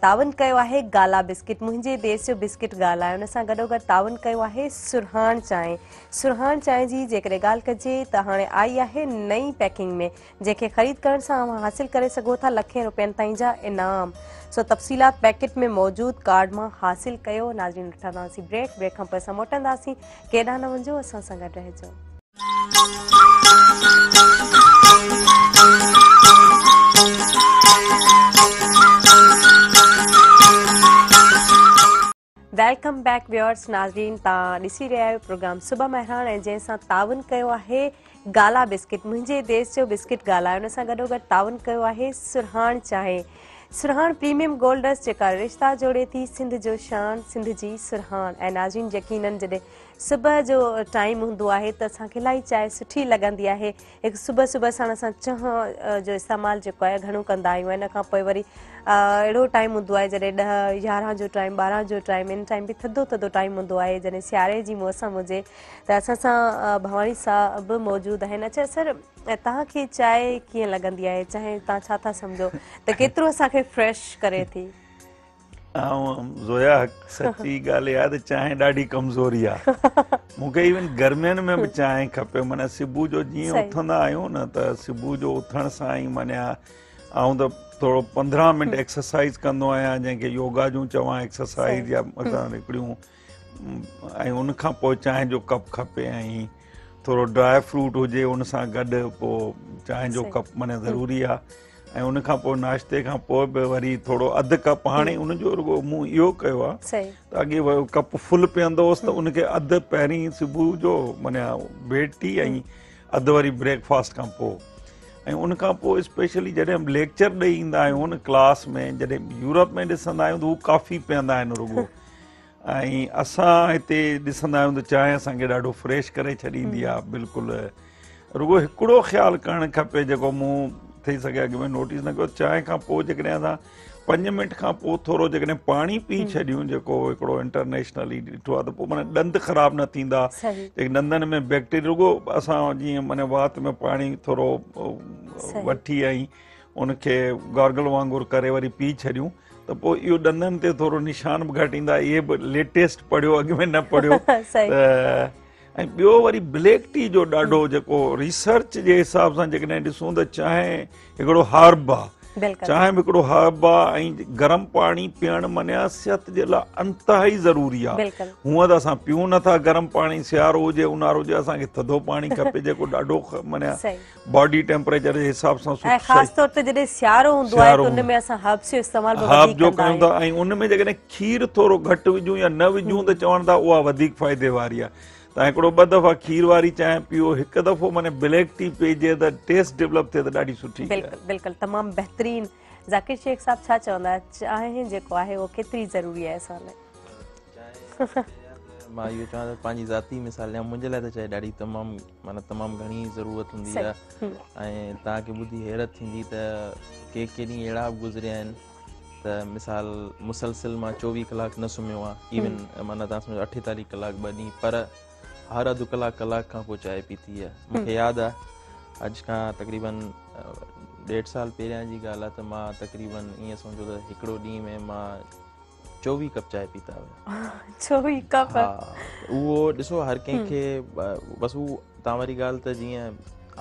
तावन कयो आहे गाला बिस्किट, मुंहिंजे देश जो बिस्किट गाला आहे, उन सां गॾोगॾु तावन कयो आहे सुरहान चांहि। सुरहान चांहि जी जेकॾहिं ॻाल्हि कजे त हाणे आई आहे नई पैकिंग में, जंहिंखे ख़रीद करण सां अव्हां हासिल करे सघो था लखें रुपयनि ताईं जा इनाम। सो तफ़सीलात पैकेट में मौजूदु कार्ड मां हासिल कयो। नाज़रीन, वठंदासीं ब्रेक खां पोइ असां मोटंदासीं, केॾांहुं न वञो, असां सां गॾु रहिजो। Welcome back viewers. नाज़रीन, तव्हां ॾिसी रहिया आहियो प्रोग्राम सुबह मेहरान, ऐं जंहिंसां तावन कयो आहे गाला बिस्किट, मुंहिंजे देश जो बिस्किट गाला आहे, उन सां गॾोगॾु तावन कयो आहे सुरहान चांहि। सुरहान प्रीमियम गोल्ड डस्ट जेका रिश्ता जोड़े थी सिंध जो शान, सिंध जी सुरहान। ऐं नाज़रीन, यकीनन जॾहिं सुबह जो टाइम हूंदो आहे त असांखे इलाही चांहि सुठी लॻंदी आहे। हिकु सुबुह सुबुह साण असां चांहि जो इस्तेमालु जेको आहे घणो कंदा आहियूं। इन खां पोइ वरी अहिड़ो टाइम हूंदो आहे जॾहिं 10, 11 जो टाइम, 12 जो टाइम, इन टाइम बि थधो थधो टाइम हूंदो आहे, जॾहिं सियारे जी मौसम हुजे त असां सां भवानी साहब बि मौजूदु आहिनि। अच्छा सर, तव्हांखे चांहि कीअं लॻंदी आहे? चांहि तव्हां छा था सम्झो त केतिरो असांखे फ्रेश करे थी? ज़ोया, सची ॻाल्हि आहे त चांहि ॾाढी कमज़ोरी आहे। मूंखे इवन गर्मियुनि में बि चांहि खपे। माना सुबुह जो जीअं उथंदा आहियूं न, त सुबुह जो उथण सां ई माना आउं त थोरो 15 मिंट एक्सरसाइज़ कंदो आहियां, जंहिंखे योगा जूं चवां एक्सरसाइज़, या असां हिकिड़ियूं, ऐं उन खां पोइ चांहि जो कप खपे, ऐं थोरो ड्राई फ्रूट हुजे उन सां गॾु, पोइ चांहि जो कप माना ज़रूरी आहे। ऐं उन खां पोइ नाश्ते खां पोइ बि वरी थोरो अधु कप, हाणे उनजो रुगो मूं इहो कयो आहे त अॻे कप फुल पीअंदो हुउसि त उनखे अधु पहिरीं सुबुह जो माना बेड टी, ऐं अधु वरी ब्रेकफास्ट खां पोइ। ऐं उन खां पोइ स्पेशली जॾहिं लेक्चर ॾेई ईंदा आहियूं न क्लास में, जॾहिं यूरोप में ॾिसंदा आहियूं त हू कॉफ़ी पीअंदा आहिनि रुगो, ऐं असां हिते ॾिसंदा आहियूं त चांहि असांखे ॾाढो फ्रेश करे छॾींदी आहे। बिल्कुलु रुगो हिकिड़ो ख़्यालु करणु खपे जेको मूं थी सघे अॻु में नोटिस न कयो, चांहि खां पोइ जेकॾहिं असां 5 मिंट खां पोइ थोरो जेकॾहिं पाणी पी छॾियूं, जेको हिकिड़ो इंटरनेशनली ॾिठो आहे, त पोइ माना ॾंद ख़राबु न थींदा, ॾंदनि में बैक्टीरिया, रुगो असां जीअं माना वात में पाणी थोरो वठी ऐं उनखे गार्गल वांगुरु करे वरी पी छॾियूं, त पोइ इहो ॾंदनि ते थोरो निशान बि घटि ईंदा। इहे बि लेटेस्ट पढ़ियो, अॻु में न पढ़ियो। त ऐं ॿियो वरी ब्लैक टी जो ॾाढो जेको रिसर्च जे हिसाब सां जेकॾहिं ॾिसूं त चांहि हिकिड़ो हर्ब आहे, चांहि बि हिकिड़ो हर्ब आहे, ऐं गरम पाणी पीअणु मञिया सिहत जे लाइ अंतहाई ज़रूरी आहे। हूअं त असां पीऊं नथा गरम पाणी, सियारो हुजे ऊन्हारो हुजे, असांखे थधो पाणी खपे जेको ॾाढो मञिया बॉडी टेम्परेचर जे हिसाब सां ख़ासि तौर ते जॾहिं सियारो हूंदो आहे त उन में असां हर्ब्स जो इस्तेमालु हर्ब जो कयूं था, ऐं उन में जेकॾहिं खीर थोरो घटि विझूं या न विझूं त चवनि था उहा वधीक फ़ाइदे वारी आहे। तव्हां हिकिड़ो 2 दफ़ा खीर वारी चांहि पीओ, हिकु दफ़ो माना ब्लैक टी पीजे त टेस्ट डेवलप थिए त ॾाढी सुठी। बिल्कुलु बिल्कुलु, तमामु बहितरीन। ज़ाकिर शेख साहब छा चवंदा, चांहि जेको आहे उहो केतिरी ज़रूरी आहे असां लाइ? मां इहो चवां त पंहिंजी ज़ाती मिसाल ॾियां, मुंहिंजे लाइ त चांहि ॾाढी तमामु घणी ज़रूरत हूंदी आहे। ऐं तव्हांखे ॿुधी हैरत थींदी त के ॾींहं अहिड़ा बि गुज़रिया आहिनि त मिसाल मुसलसिल मां 24 कलाक न सुम्हियो आहे, इवन माना तव्हां सम्झो 48 कलाक 2 ॾींहं, पर हर अधु कलाक खां पोइ चांहि पीती आहे। मूंखे यादि आहे अॼु खां तक़रीबन 1.5 साल पहिरियां जी ॻाल्हि आहे त मां तक़रीबन ईअं सम्झो त हिकिड़ो ॾींहं में मां 24 कप चांहि पीता हुआ। 24 कप? हा, उहो ॾिसो हर कंहिंखे बसि उहो तव्हां वारी ॻाल्हि त जीअं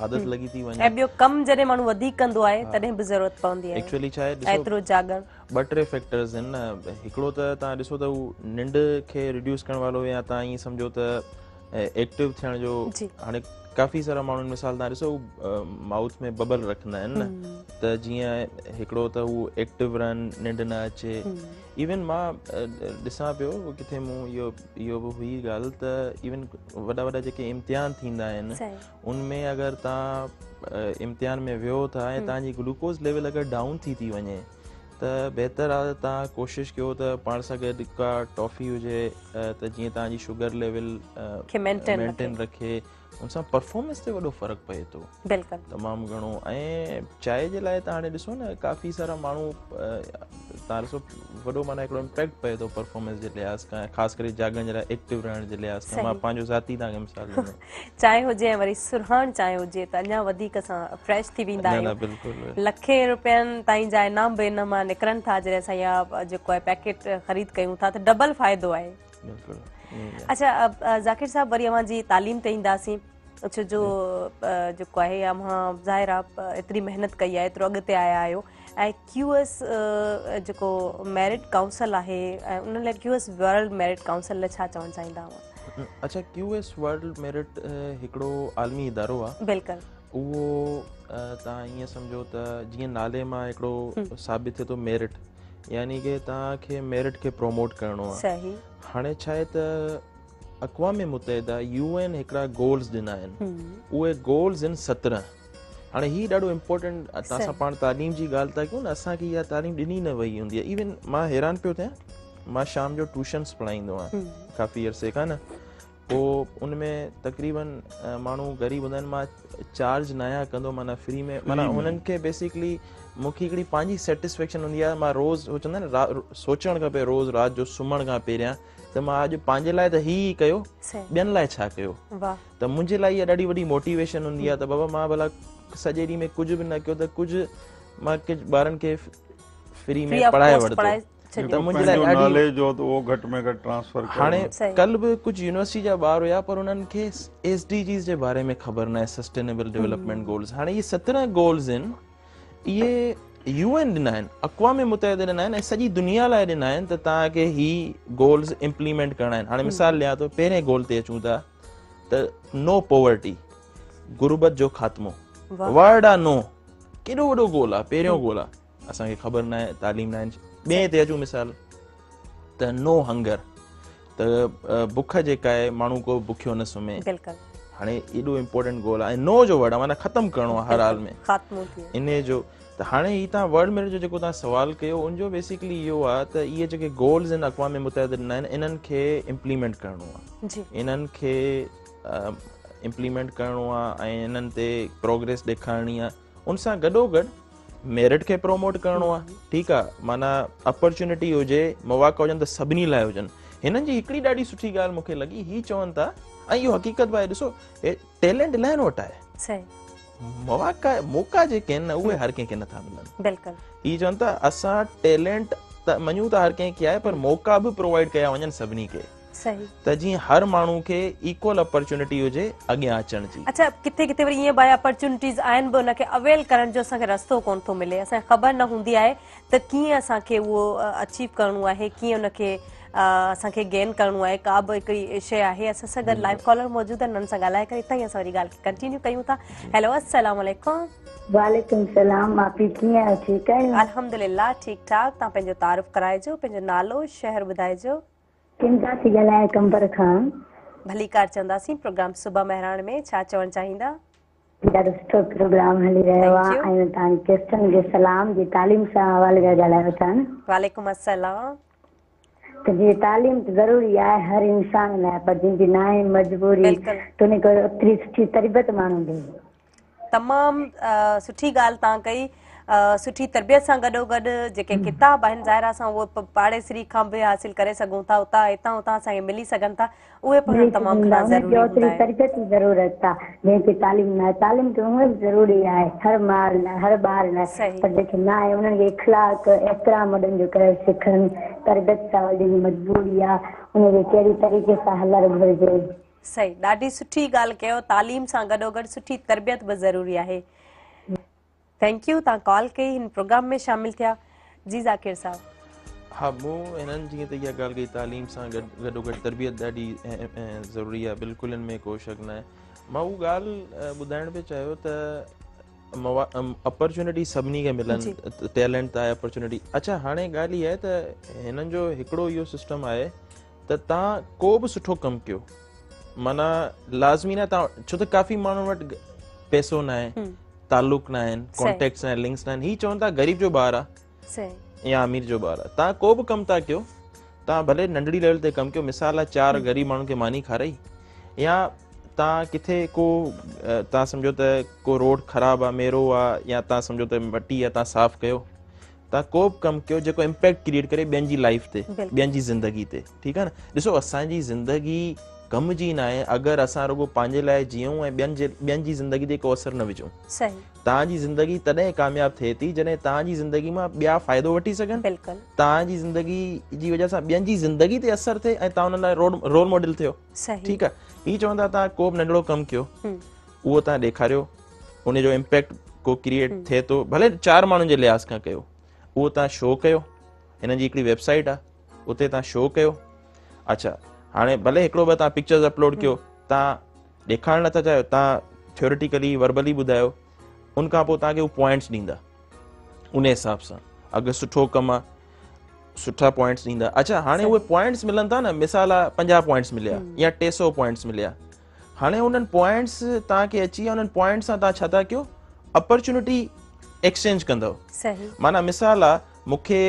आदत लॻी थी वञे। ऐं ॿियो कमु जॾहिं माण्हू वधीक कंदो आहे तॾहिं बि ज़रूरत पवंदी आहे। एक्चुअली छा आहे, एतिरो जागण 2-3 फैक्टर्स आहिनि न। हिकिड़ो त तव्हां ॾिसो त हू निंड खे रिड्यूस करण वारो, या तव्हां ईअं सम्झो त एक्टिव थियण जो हाणे काफ़ी सारा माण्हुनि मिसाल तव्हां ॾिसो माउथ में बबल रखंदा आहिनि न त जीअं हिकिड़ो त उहो एक्टिव रहनि निंड न अचे इवन मां ॾिसां पियो किथे मूं इहो बि हुई ॻाल्हि त इवन वॾा वॾा जेके इम्तिहान थींदा आहिनि उनमें अगरि तव्हां इम्तिहान में वियो था ऐं तव्हांजी ग्लूकोज़ लेवल अगरि डाउन थी वञे त बहितर आहे तव्हां कोशिशि कयो त पाण सां गॾु का टॉफ़ी हुजे त जीअं तव्हांजी शुगर लेवल मेंटेन रखे उन सां परफॉर्मेंस ते वॾो फ़र्क़ु पए थो तमामु घणो ऐं चांहि जे लाइ तव्हां हाणे ॾिसो न काफ़ी सारा माण्हू तव्हां ॾिसो वॾो माना हिकिड़ो इम्पैक्ट पए थो परफॉर्मेंस जे लिहाज़ खां ख़ासि करे जागण जे लाइ एक्टिव रहण जे लिहाज़ खां मां पंहिंजो ज़ाती तव्हांखे मिसाल ॾिनो चांहि हुजे ऐं वरी सुरहाण चांहि हुजे त अञा वधीक असां फ्रेश थी वेंदा आहियूं बिल्कुलु लखे रुपयनि ताईं जा इनाम बि इन मां निकिरनि था जॾहिं असां इहा जेको आहे पैकेट ख़रीद कयूं था त डबल फ़ाइदो आहे अच्छा ज़ाकिर साहब वरी अव्हां जी तालीम ते ईंदासीं छो जो जेको आहे अव्हां ज़ाहिर आहे एतिरी महिनत कई आहे एतिरो अॻिते आया आहियो ऐं QS जेको मैरिट काउंसिल आहे ऐं उन लाइ QS वर्ल्ड मैरिट काउंसिल लाइ छा चवणु चाहींदा हुआ अच्छा QS वर्ल्ड मैरिट हिकिड़ो आलमी इदारो आहे बिल्कुलु उहो तव्हां ईअं सम्झो त जीअं नाले मां हिकिड़ो साबित थिए थो मेरिट यानी कि तव्हांखे मेरिट खे प्रोमोट करिणो आहे सही हाणे छा आहे त अक़वाम मुतहिदा UN हिकिड़ा गोल्स ॾिना आहिनि उहे गोल्स आहिनि 17 हाणे हीउ ॾाढो इम्पोर्टेंट असां पाण तालीम जी ॻाल्हि था कयूं न असांखे इहा तालीम ॾिनी न वई हूंदी आहे इवन मां हैरान पियो थियां मां शाम जो ट्यूशन्स पढ़ाईंदो आहियां काफ़ी अरसे खां न पोइ उन में तक़रीबन माण्हू ग़रीब हूंदा आहिनि मां चार्ज न आहियां कंदो माना फ्री में माना हुननि खे बेसिकली मूंखे हिकिड़ी पंहिंजी सेटिस्फेक्शन हूंदी आहे मां रोज़ उहो चवंदा आहिनि सोचणु खपे रोज़ राति जो सुम्हण खां पहिरियां त मां अॼु पंहिंजे लाइ त हीउ कयो ॿियनि लाइ छा कयो त मुंहिंजे लाइ इहा ॾाढी वॾी मोटिवेशन हूंदी आहे त बाबा मां भला सॼे ॾींहं में कुझु बि न कयो त कुझु मां ॿारनि खे फ्री में पढ़ाए वठंदो त मुंहिंजे लाइ नॉलेज जो त उहो घटि में घटि ट्रांसफर हाणे कल्ह बि कुझु यूनिवर्सिटी जा ॿार हुया पर उन्हनि खे SDGs जे बारे में ख़बर न आहे सस्टेनेबल डेवलपमेंट गोल्स हाणे इहे 17 गोल्स आहिनि इहे UN ॾिना आहिनि अक़वाम मुतहिदा ॾिना आहिनि ऐं सॼी दुनिया लाइ ॾिना आहिनि त तव्हांखे ही गोल्स इम्प्लीमेंट करणा आहिनि हाणे मिसाल ॾियां थो पहिरें गोल ते अचूं था त नो पॉवर्टी गुरबत जो ख़ात्मो वर्ड आहे नो केॾो वॾो गोल आहे पहिरियों गोल आहे असांखे ख़बर न आहे तालीम न आहे ॿिए ते अचूं मिसाल त नो हंगर त बुख जेका आहे माण्हू को बुखियो न सुम्हे हाणे एॾो इम्पोर्टेंट गोल आहे ऐं नो जो वर्ड आहे माना ख़तमु करिणो आहे हर हाल में इन जो त हाणे हीउ तव्हां वर्ल्ड मैरिट जो जेको तव्हां सुवाल कयो उनजो बेसिकली इहो आहे त इहे जेके गोल्स आहिनि अक़वाम मुतहिदा ॾिना आहिनि इन्हनि खे इम्प्लीमेंट करिणो आहे इन्हनि खे इम्प्लीमेंट करिणो आहे ऐं इन्हनि ते प्रोग्रेस ॾेखारणी आहे उन सां गॾोगॾु मेरिट खे प्रोमोट करिणो आहे ठीकु आहे माना अपॉर्चुनिटी हुजे मौक़ा हुजनि त सभिनी लाइ हुजनि हिननि जी हिकिड़ी ॾाढी सुठी ॻाल्हि मूंखे लॻी हीअ चवनि था ऐं इहो हक़ीक़त भाई ॾिसो टैलेंट इलाही वटि आहे मौक़ा जेके आहिनि न उहे हर कंहिंखे नथा मिलनि हीअ चवनि था असां टैलेंट त मञूं था हर कंहिंखे आहे पर मौक़ा बि प्रोवाइड कया वञनि सभिनी खे त जीअं हर माण्हू खे इक्वल अपॉर्चुनिटी हुजे अॻियां अचण जी अच्छा किथे किथे वरी ईअं भाई अपॉर्चुनिटीज़ आहिनि बि उनखे अवेल करण जो असांखे रस्तो कोन थो मिले असांखे ख़बर न हूंदी आहे त कीअं असांखे उहो अचीव करणो आहे कीअं उनखे असांखे गेन करणो आहे का बि हिकिड़ी शइ आहे असां सां गॾु लाइव कॉलर मौजूदु आहिनि उन्हनि सां ॻाल्हाए करे हितां ई असां वरी ॻाल्हि खे कंटिन्यू कयूं था हेलो अस्सलाम वालेकुम वालेकुम सलाम माफ़ी कीअं आहियो ठीकु आहियो अल्हम्दुलिल्लाह ठीकु ठाक तव्हां पंहिंजो तारुफ़ कराइजो पंहिंजो नालो शहर ॿुधाइजो किंदा थी ॻाल्हायां कंबर खां भलीकार चवंदासीं प्रोग्राम सुबह महिराण में छा चवणु चाहींदा ॾाढो सुठो प्रोग्राम हली रहियो आहे ऐं तव्हां क्वेश्चन जे सलाम जी तालीम सां हवाले खां ॻाल्हायो था न वालेकुम अस्सलाम त जीअं तालीम त ज़रूरी आहे हर इंसान लाइ पर जंहिंजी न आहे मजबूरी त उन खे ओतिरी सुठी तरबियत माण्हू ॾे तमामु सुठी ॻाल्हि तव्हां कई सुठी तरबियत सां गॾोगॾु जेके किताब आहिनि ज़ाहिर असां उहे पाड़ेसरी खां बि हासिल करे सघूं था उतां हितां हुतां असांखे मिली सघनि था उहे पढ़णु तमामु घणा ज़रूरी हूंदा आहिनि तरबियत जी ज़रूरत आहे जंहिंखे तालीम न आहे तालीम त उहा बि ज़रूरी आहे हर ॿार लाइ हर ॿार लाइ पर जेके न आहे उन्हनि खे इख़लाक़ एतिराम वॾनि जो करे सिखनि तरबियत सां वॾी मजबूरी आहे उनखे कहिड़ी तरीक़े सां हलणु घुरिजे सही ॾाढी सुठी ॻाल्हि कयो तालीम सां गॾोगॾु सुठी तरबियत बि ज़रूरी आहे थैंक यू तव्हां कॉल कई हिन प्रोग्राम में शामिल थिया जी ज़ाकिर साहब हाँ, मूं हिननि जीअं त इहा ॻाल्हि कई तालीम सां गॾोगॾु तरबियत ॾाढी ज़रूरी आहे, बिल्कुलु हिन में को शक न आहे। मां उहा ॻाल्हि ॿुधाइण पियो चाहियो त अपॉर्चुनिटी सभिनी खे मिलनि, टैलेंट आहे अपॉर्चुनिटी। अच्छा, हाणे ॻाल्हि इहा आहे त हिननि जो हिकिड़ो इहो सिस्टम आहे त तव्हां को बि सुठो कमु कयो, माना लाज़मी न तव्हां, छो त काफ़ी माण्हुनि वटि पैसो न आहे, तालुक न आहिनि, कॉन्टेक्ट्स न आहिनि, लिंक्स न आहिनि, हीअ चवनि था ग़रीब जो ॿारु आहे या अमीर जो ॿारु आहे। तव्हां को बि कमु था कयो, तव्हां भले नंढड़ी लेवल ते कमु कयो, मिसाल आहे 4 ग़रीब माण्हुनि खे मानी खाराई, या तव्हां किथे को तव्हां सम्झो त को रोड ख़राबु आहे, मेरो आहे, या तव्हां सम्झो त मटी आहे, तव्हां साफ़ु कयो, तव्हां को बि कमु कयो जेको इम्पैक्ट क्रिएट करे ॿियनि जी लाइफ ते, ॿियनि जी ज़िंदगी ते, ठीकु आहे न। ॾिसो, असांजी ज़िंदगी कम जी न आहे अगरि असां रुॻो पंहिंजे लाइ जीऊं ऐं ॿियनि जी ज़िंदगी ते को असरु न विझूं। तव्हांजी ज़िंदगी तॾहिं कामयाबु थिए थी जॾहिं तव्हांजी ज़िंदगी मां ॿिया फ़ाइदो वठी सघनि, तव्हांजी ज़िंदगी जी वजह सां ॿियनि जी ज़िंदगी ते असरु थिए ऐं तव्हां हुन लाइ रोल मॉडल थियो, ठीकु आहे। हीअ चवंदा तव्हां को बि नंढिड़ो कमु कयो, उहो तव्हां ॾेखारियो, उनजो इम्पैक्ट को क्रिएट थिए थो, भले 4 माण्हुनि जे लिहाज़ खां कयो, उहो तव्हां शो कयो। हिननि जी हिकिड़ी वेबसाइट आहे, उते तव्हां शो कयो। अच्छा, हाणे भले हिकिड़ो ॿ तव्हां पिक्चर्स अपलोड कयो, तव्हां ॾेखारणु नथा चाहियो, तव्हां थ्योरेटिकली वर्बली ॿुधायो, उन खां पोइ तव्हांखे उहे पॉइंट्स ॾींदा, उन हिसाब सां अगरि सुठो कमु आहे सुठा पॉइंट्स ॾींदा। अच्छा, हाणे उहे पॉइंट्स मिलनि था न, मिसाल आहे 50 पॉइंट्स मिलिया या 300 पॉइंट्स मिलिया, हाणे उन्हनि पॉइंट्स तव्हांखे अची विया, उन्हनि पॉइंट्स सां तव्हां छा था कयो, अपॉर्चुनिटी एक्सचेंज कंदव। माना मिसाल आहे मूंखे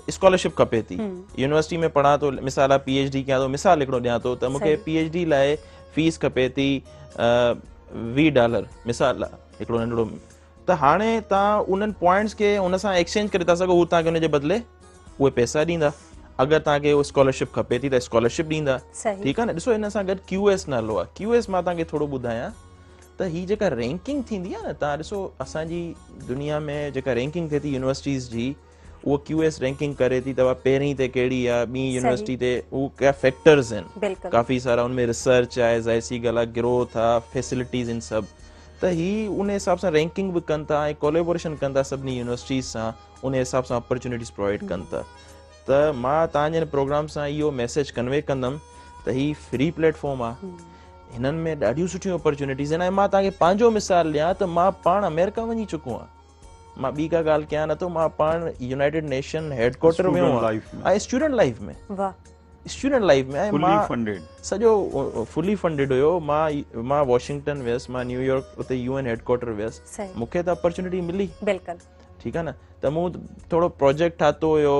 स्कॉलरशिप खपे थी, यूनिवर्सिटी में पढ़ां थो, मिसाल आहे PhD कयां थो, मिसाल हिकिड़ो ॾियां थो त मूंखे PhD लाइ फीस खपे थी $20, मिसाल आहे हिकिड़ो नंढिड़ो, त हाणे तव्हां उन्हनि पॉइंट्स खे उन सां एक्सचेंज करे था सघो, हू तव्हांखे हुनजे बदिले उहे पैसा ॾींदा। अगरि तव्हांखे उहो स्कॉलरशिप खपे थी त स्कॉलरशिप ॾींदा, ठीकु आहे न। ॾिसो, हिन सां गॾु QS नालो आहे, QS मां तव्हांखे थोरो ॿुधायां त हीअ जेका रैंकिंग थींदी आहे न, तव्हां ॾिसो असांजी दुनिया में जेका रैंकिंग थिए थी यूनिवर्सिटीज़ जी, उहो QS रैंकिंग करे थी, तव्हां पहिरीं ते कहिड़ी आहे, ॿी यूनिवर्सिटी ते, उहो कया फैक्टर्स आहिनि, काफ़ी सारा उनमें रिसर्च आहे, ज़ाहिर सी ॻाल्हि आहे, ग्रोथ आहे, फैसिलिटीज़ आहिनि सभु, त हीअ उन हिसाब सां रैंकिंग बि कनि था ऐं कोलेबोरेशन कनि था सभिनी यूनिवर्सिटीज़ सां, उन हिसाब सां अपॉर्चुनिटीज़ प्रोवाइड कनि था। त मां तव्हांजे प्रोग्राम सां इहो मैसेज कन्वे कंदुमि त हीअ फ्री प्लेटफॉर्म आहे, हिननि में ॾाढियूं सुठियूं अपॉर्चुनिटीज़ आहिनि। ऐं मां तव्हांखे पंहिंजो मिसाल ॾियां त मां पाण अमेरिका वञी चुको आहियां, मां ॿी का ॻाल्हि कयां नथो, मां पाण यूनाइटेड नेशन हेडक्वार्टर वियो आहियां ऐं स्टूडेंट लाइफ में ऐं मां सॼो फुली फंडेड हुयो, मां वॉशिंगटन वियसि, मां न्यूयॉर्क उते UN हेडक्वार्टर वियसि, मूंखे त अपॉर्चुनिटी मिली, ठीकु आहे न। त मूं थोरो प्रोजेक्ट ठातो हुयो,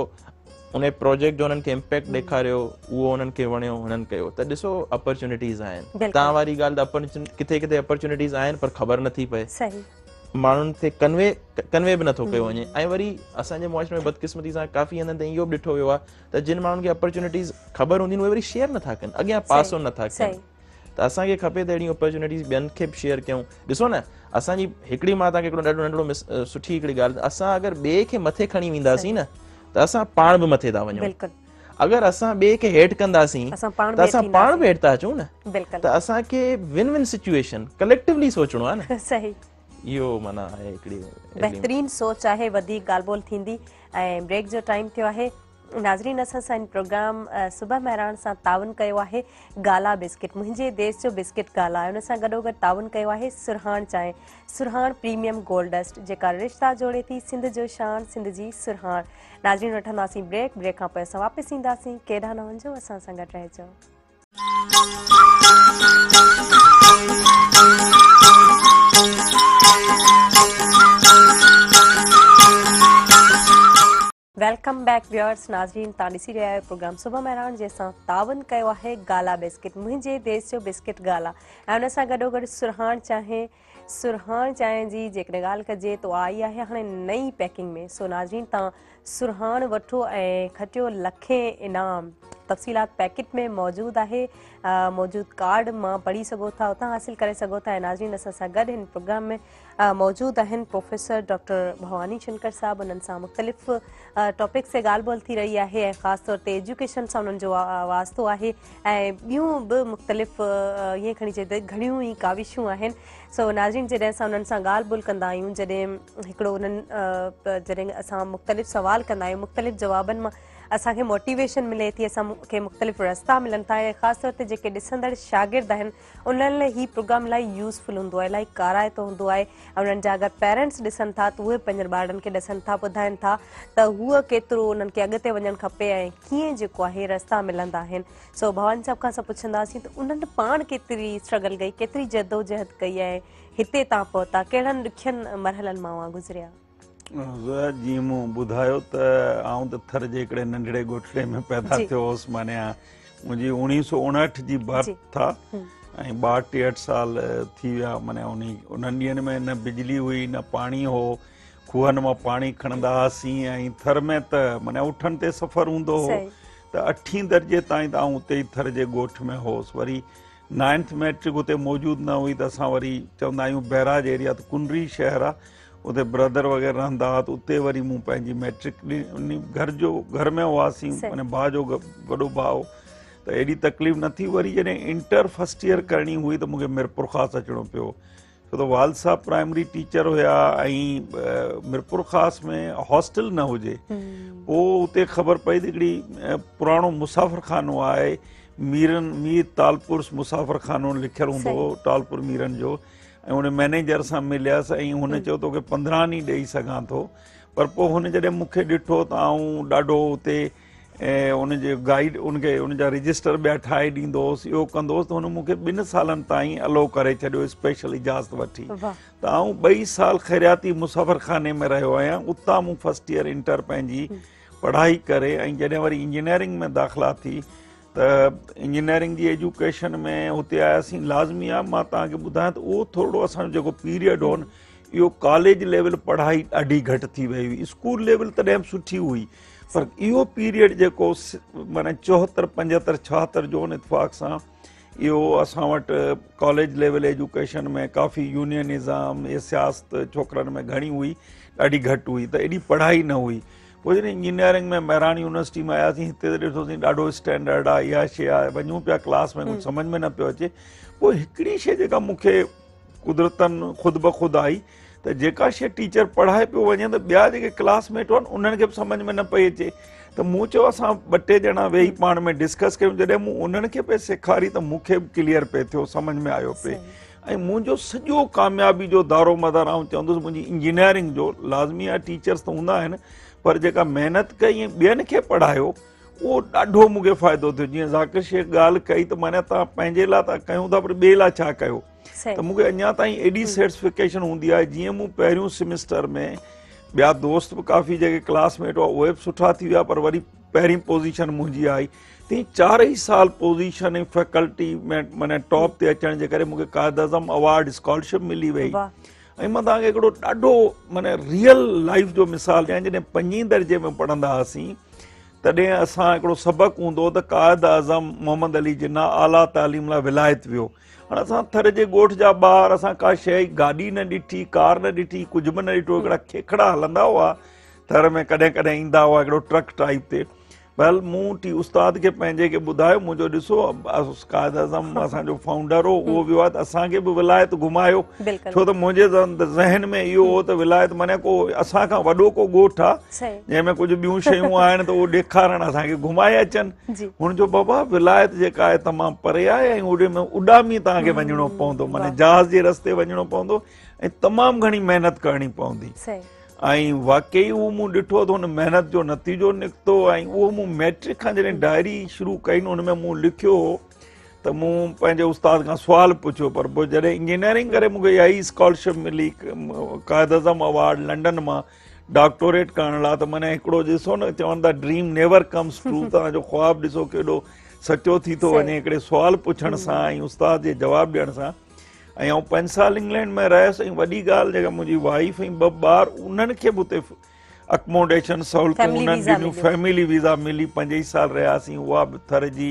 उन प्रोजेक्ट जो हुननि खे इम्पैक्ट ॾेखारियो, उहो हुननि खे वणियो, हुननि कयो। त ॾिसो अपॉर्चुनिटीज़ आहिनि, तव्हां वारी ॻाल्हि त किथे किथे अपॉर्चुनिटीज़ आहिनि पर ख़बर नथी पए, माण्हुनि खे कन्वे बि नथो कयो वञे। ऐं वरी असांजे मुआशरे में बदकिस्मती सां काफ़ी हंधनि ते इहो बि ॾिठो वियो आहे त जिन माण्हुनि खे अपॉर्चुनिटीज़ ख़बर हूंदी आहिनि उहे वरी शेयर नथा कनि, अॻियां पास ऑन नथा कनि। त असांखे खपे त अहिड़ियूं अपॉर्चुनिटीज़ ॿियनि खे बि शेयर कयूं। ॾिसो न, असांजी हिकिड़ी, मां तव्हांखे हिकिड़ो ॾाढो नंढिड़ो सुठी हिकिड़ी ॻाल्हि, असां अगरि ॿिए खे मथे खणी वेंदासीं न त असां पाण बि मथे था वञूं, अगरि असां ॿिए खे हेठि कंदासीं त असां पाण बि हेठि था अचूं न। त असांखे विन विन सिचुएशन कलेक्टिवली सोचणो आहे न, इहो माना आहे हिकिड़ी बहितरीन सोच आहे, वधीक ॻाल्हि ॿोल थींदी। ऐं ब्रेक जो टाइम थियो आहे। नाज़रीन, असां सां प्रोग्राम सुबह महिराण सां तावन कयो आहे गाला बिस्किट, मुंहिंजे देश जो बिस्किट गाला, हुन सां गॾोगॾु तावन कयो आहे सुरहाण चांहि, सुरहाण प्रीमियम गोल्ड डस्ट, जेका रिश्ता जोड़े थी सिंध जो शान, सिंध जी सुरहाण। नाज़रीन, वठंदासीं ब्रेक खां पोइ असां वापसि ईंदासीं, केॾांहुं न वञिजो, असां सां गॾु रहिजो। Welcome back viewers. नाज़रीन, तव्हां ॾिसी रहिया आहियो प्रोग्राम सुबह महिराण, जंहिंसां तावन कयो आहे गाला बिस्किट, मुंहिंजे देश जो बिस्किट गाला, ऐं हुन सां गॾोगॾु सुरहाण चांहि। सुरहाण चांहि जी जेकॾहिं ॻाल्हि कजे त आई आहे हाणे नई पैकिंग में। सो नाज़रीन, तव्हां सुरहाण वठो ऐं खटियो लखे इनाम। तफ़सीलात पैकेट में मौजूदु आहे, मौजूदु कार्ड मां पढ़ी सघो था, उतां हासिल करे सघो था। ऐं नाज़रीन, असां सां गॾु हिन प्रोग्राम में मौजूदु आहिनि प्रोफेसर डॉक्टर भवानी शंकर साहब, उन्हनि सां मुख़्तलिफ़ टॉपिक से ॻाल्हि ॿोल थी रही आहे ऐं ख़ासि तौर ते एजुकेशन सां उन्हनि जो वास्तो आहे ऐं ॿियूं बि मुख़्तलिफ़ ईअं खणी चए त घणियूं ई काविशूं आहिनि। सो नाज़रीन, जॾहिं असां उन्हनि सां ॻाल्हि ॿोल कंदा आहियूं, जॾहिं हिकिड़ो उन्हनि जॾहिं असां मुख़्तलिफ़ सवाल कंदा आहियूं, मुख़्तलिफ़ जवाबनि मां असांखे मोटिवेशन मिले थी, असांखे मुख़्तलिफ़ रस्ता मिलनि था ऐं ख़ासि तौर ते जेके ॾिसंदड़ शागिर्द आहिनि उन्हनि लाइ हीउ प्रोग्राम इलाही यूज़फुल हूंदो आहे, इलाही काराइतो हूंदो आहे। ऐं उन्हनि जा अगरि पेरेंट्स ॾिसनि था त उहे पंहिंजनि ॿारनि खे ॾिसनि था, ॿुधाइनि था त हूअ केतिरो उन्हनि खे अॻिते वञणु खपे ऐं कीअं जेको आहे रस्ता मिलंदा आहिनि। सो भवानी साहिब खां असां पुछंदासीं त उन्हनि पाण केतिरी स्ट्रगल कई, केतिरी जदोजहद कई ऐं हिते तव्हां पहुता, कहिड़नि ॾुखियनि मरहलनि मां गुज़रिया? ज़ोया, जीअं मूं ॿुधायो त आउं त थर जे हिकिड़े नंढड़े ॻोठड़े में पैदा थियो हुउसि। माने मुंहिंजी 1959 जी बर्थ था ऐं 62-63 साल थी विया। माने उन्हनि ॾींहंनि में न बिजली हुई, न पाणी हो, खूहनि मां पाणी खणंदा हुआसीं ऐं थर में त माने उठनि ते सफ़र हूंदो हो। त 8हीं दर्जे ताईं त आउं उते ई थर जे ॻोठ में हुउसि। वरी 9th मैट्रिक उते मौजूदु न हुई त असां वरी चवंदा आहियूं बैराज एरिया, त कुंडरी शहर आहे, उते ब्रदर वग़ैरह रहंदा हुआ, त उते वरी मूं पंहिंजी मैट्रिक घर में हुआसीं, माने भाउ जो वॾो भाउ, त एॾी तकलीफ़ न थी। वरी जॾहिं इंटर फर्स्ट ईयर करणी हुई त मूंखे मिरपुर ख़ास अचिणो पियो, छो त वाल साहब प्राइमरी टीचर हुया ऐं मिरपुर ख़ास में हॉस्टल न हुजे। पोइ उते ख़बर पई त हिकिड़ी पुराणो मुसाफ़िर खानो आहे, मीर तालपुर मुसाफ़िर खानो लिखियलु हूंदो हो, तालपुर मीरनि जो, ऐं उन मैनेजर सां मिलियसि ऐं हुन चयो तोखे 15 ॾींहं ॾेई सघां थो। पर पोइ हुन जॾहिं मूंखे ॾिठो त आउं ॾाढो उते उनजे गाइड उनजा रजिस्टर ॿिया ठाहे ॾींदो हुउसि, इहो कंदो हुउसि, त हुन मूंखे 2 सालनि ताईं अलो करे छॾियो, स्पेशल इजाज़त वठी। त आउं 2 साल ख़ैरियाती मुसाफ़िर खाने में रहियो आहियां। उतां मूं फर्स्ट ईयर इंटर पंहिंजी पढ़ाई करे ऐं जॾहिं वरी इंजीनियरिंग में दाख़िला थी त इंजीनियरिंग जी एजुकेशन में हुते आयासीं। लाज़मी आहे मां तव्हांखे ॿुधायां त उहो थोरो असांजो जेको पीरियड हो न, इहो कॉलेज लेवल पढ़ाई ॾाढी घटि थी वई हुई। स्कूल लेवल तॾहिं बि सुठी हुई, पर इहो पीरियड जेको माना 74, 75, 76 जो इतफ़ाक़ सां इहो असां वटि कॉलेज लेवल एजुकेशन में काफ़ी यूनियनिज़म, इहे सियासत छोकिरनि में घणी हुई, ॾाढी घटि हुई, त एॾी पढ़ाई न हुई। पोइ जॾहिं इंजीनियरिंग में महिराणी यूनिवर्सिटी में आयासीं, हिते त ॾिठोसीं ॾाढो स्टैंडर्ड आहे, इहा शइ आहे, वञूं पिया क्लास में, कुझु सम्झ में न पियो अचे। पोइ हिकिड़ी शइ जेका मूंखे कुदरतनि ख़ुदि ब ख़ुदि आई, त जेका शइ टीचर पढ़ाए पियो वञे त ॿिया जेके क्लासमेट आहिनि उन्हनि खे बि सम्झ में न पई अचे। त मूं चयो असां 2-3 ॼणा वेही पाण में डिस्कस कयूं। जॾहिं मूं उन्हनि खे पे सेखारी त मूंखे बि क्लियर पिए थियो, सम्झ में आयो पिए। ऐं मुंहिंजो सॼो कामयाबी जो दारो मदार आउं चवंदुसि मुंहिंजी इंजीनियरिंग जो। लाज़मी आहे टीचर्स त हूंदा आहिनि, पर जेका महिनत कई ऐं ॿियनि खे पढ़ायो उहो ॾाढो मूंखे फ़ाइदो थियो। जीअं ज़ाकिर शेख ॻाल्हि कई त माने तव्हां पंहिंजे लाइ था कयूं था, पर ॿिए लाइ छा कयो, त मूंखे अञा ताईं एॾी सेटिस्फिकेशन हूंदी आहे। जीअं मूं पहिरियों सेमिस्टर में ॿिया दोस्त बि काफ़ी जेके क्लासमेट हुआ उहे बि सुठा थी विया, पर वरी पहिरीं पोज़ीशन मुंहिंजी आई, तीअं 4 साल पोज़ीशन ऐं फैकल्टी में माना टॉप ते अचण जे करे मूंखे क़ाइद आज़म अवार्ड स्कॉलरशिप मिली वई। ऐं मां तव्हांखे हिकिड़ो ॾाढो माना रियल लाइफ जो मिसाल ॾियां। जॾहिं 5हीं दर्जे में पढ़ंदा हुआसीं तॾहिं असां हिकिड़ो सबक़ु हूंदो त क़ाइद आज़म मोहम्मद अली जिन्ना आला तालीम लाइ विलायत वियो। हाणे असां थर जे ॻोठ जा ॿार, असां का शइ गाॾी न ॾिठी, कार न ॾिठी, कुझु बि न ॾिठो। हिकिड़ा खेखड़ा हलंदा हुआ थर में, कॾहिं कॾहिं ईंदा हुआ हिकिड़ो ट्रक टाइप ते। बहल मूं उस्ताद खे पंहिंजे खे ॿुधायो, मुंहिंजो ॾिसो क़ाइद आज़म असांजो फाउंडर हो, उहो वियो आहे, त असांखे बि विलायत घुमायो। छो त मुंहिंजे ज़हन में इहो हो त विलायत माने को असांखां वॾो को ॻोठ आहे जंहिंमें कुझु ॿियूं शयूं आहिनि, त उहो ॾेखारणु असांखे घुमाए अचनि। हुनजो बाबा विलायत जेका आहे तमामु परे आहे ऐं ओॾे में उॾामी तव्हांखे वञिणो पवंदो, माने जहाज़ जे रस्ते वञिणो पवंदो ऐं तमामु घणी महिनत करणी पवंदी। ऐं वाकई उहो मूं ॾिठो त हुन महिनत जो नतीजो निकितो। ऐं उहो मूं मैट्रिक खां जॾहिं डायरी शुरू कई न, हुन में मूं लिखियो हो त मूं पंहिंजे उस्ताद खां सुवालु पुछियो, पर पोइ जॾहिं इंजीनियरिंग करे मूंखे इहा ई स्कॉलरशिप मिली, क़ाइद आज़म अवार्ड लंडन मां डॉक्टोरेट करण लाइ, त माने हिकिड़ो ॾिसो न, चवनि था ड्रीम नेवर कम्स ट्रू, तव्हांजो ख्वाबु ॾिसो केॾो सचो थी थो वञे हिकिड़े सुवालु पुछण सां ऐं उस्ताद जे जवाबु ॾियण सां। ऐं आउं 5 साल इंग्लैंड में रहियुसि। ऐं वॾी ॻाल्हि जेका मुंहिंजी वाइफ ऐं 2 ॿार, उन्हनि खे बि हुते अकोमोडेशन सहूलियतूं उन्हनि ॾिनियूं, फैमिली वीज़ा मिली, 5 ई साल रहियासीं। उहा बि थर जी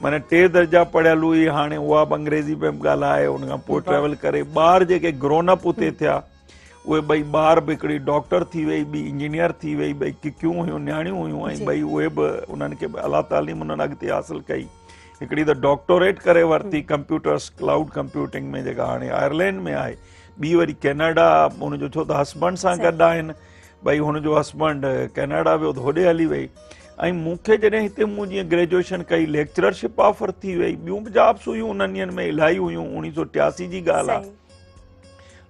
माने 3 दर्जा पढ़ियल हुई, हाणे उहा बि अंग्रेज़ी में बि ॻाल्हाए, उन खां पोइ ट्रेवल करे। ॿार जेके ग्रोनअप हुते थिया, उहे 2 ॿार बि, हिकिड़ी डॉक्टर थी वई, ॿी इंजीनियर थी वई, 2 किकियूं हुयूं, न्याणियूं हुयूं, ऐं 2 उहे बि उन्हनि खे आला तालीम उन्हनि अॻिते हासिलु कई। हिकिड़ी त डॉक्टोरेट करे वरिती कंप्यूटर्स, क्लाउड कंप्यूटिंग में, जेका हाणे आयरलैंड में आहे। ॿी वरी कैनेडा, हुनजो छो त हस्बैंड सां गॾु आहिनि, भई हुनजो हस्बैंड कैनेडा वियो त होॾे हली वई। ऐं मूंखे जॾहिं हिते मूं जीअं ग्रेजुएशन कई लेक्चरशिप ऑफर थी वई, ॿियूं बि जॉब्स हुयूं उन्हनि ॾींहंनि में इलाही हुयूं। 1983 जी ॻाल्हि आहे,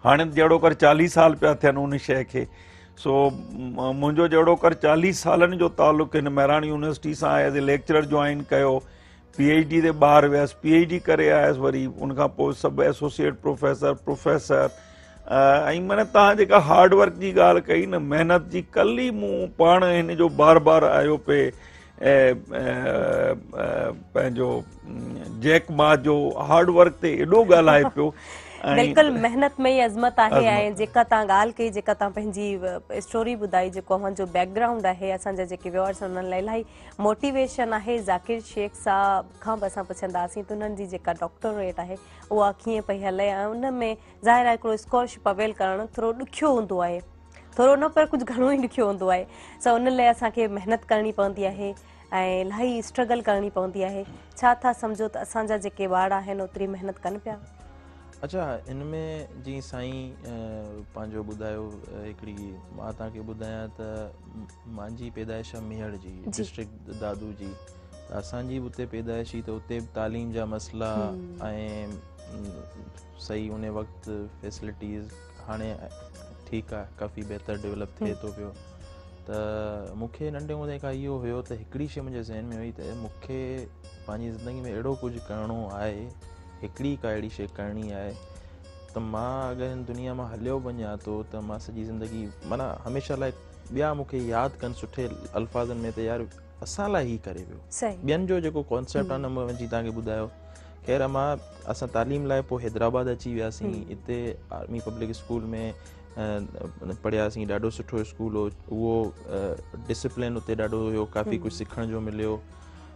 हाणे जहिड़ो कर 40 साल पिया थियनि उन शइ खे। सो मुंहिंजो जहिड़ो कर 40 सालनि जो तालुक़ु हिन महिराण यूनिवर्सिटी सां एज़ ए लेक्चरर जॉइन कयो, PhD ते ॿाहिरि वियसि, PhD करे आयसि, वरी उनखां पोइ सभु एसोसिएट प्रोफेसर ऐं माना तव्हां जेका हार्ड वर्क जी ॻाल्हि कई न, महिनत जी, कल ई मूं पाण हिन जो बार आयो पे पंहिंजो जैक मा जो हार्ड वर्क ते एॾो ॻाल्हाए पियो। बिल्कुलु महिनत में ई अज़मत आहे। ऐं जेका तव्हां ॻाल्हि कई, जेका तव्हां पंहिंजी स्टोरी ॿुधाई, जेको अव्हांजो बैकग्राउंड आहे, असांजा जेके व्यूअर्स उन्हनि लाइ इलाही मोटिवेशन आहे। ज़ाकिर शेख साहब खां बि असां पुछंदासीं त उन्हनि जी जेका डॉक्टरेट आहे उहा कीअं पई हले, ऐं उन में ज़ाहिर आहे हिकिड़ो स्कॉलरशिप अवेल करणु थोरो ॾुखियो हूंदो आहे, थोरो न पर कुझु घणो ई ॾुखियो हूंदो आहे। सो उन लाइ असांखे महिनत करणी पवंदी आहे ऐं इलाही स्ट्रगल करणी पवंदी आहे। छा था सम्झो त असांजा जेके ॿार आहिनि ओतिरी महिनत कनि पिया? अच्छा, इनमें जीअं साईं पंहिंजो ॿुधायो, हिकिड़ी मां तव्हांखे ॿुधायां त मुंहिंजी पैदाइश आहे मेहर जी, डिस्ट्रिक्ट दादू जी। त असांजी बि उते पैदाइश हुई, त उते बि तालीम जा मसइला ऐं सही उन वक़्तु फैसिलिटीज़, हाणे ठीकु आहे, काफ़ी बहितर डेवलप थिए थो पियो। त मूंखे नंढे हूंदे खां इहो हुयो त हिकिड़ी शइ मुंहिंजे ज़हन में हुई त मूंखे पंहिंजी ज़िंदगी में अहिड़ो कुझु करिणो आहे, हिकिड़ी का अहिड़ी शइ करणी आहे त मां अगरि हिन दुनिया मां हलियो वञा थो त मां सॼी ज़िंदगी माना हमेशह लाइ ॿिया मूंखे यादि कनि सुठे अल्फाज़नि में त यार असां लाइ ई करे वियो। ॿियनि जो जेको कॉन्सेप्ट आहे न, मां वञी तव्हांखे ॿुधायो, ख़ैर असां तालीम लाइ पोइ हैदराबाद अची वियासीं। हिते आर्मी पब्लिक स्कूल में पढ़ियासीं, ॾाढो सुठो स्कूल हो उहो, डिसिप्लिन उते ॾाढो हुयो, काफ़ी कुझु सिखण जो मिलियो।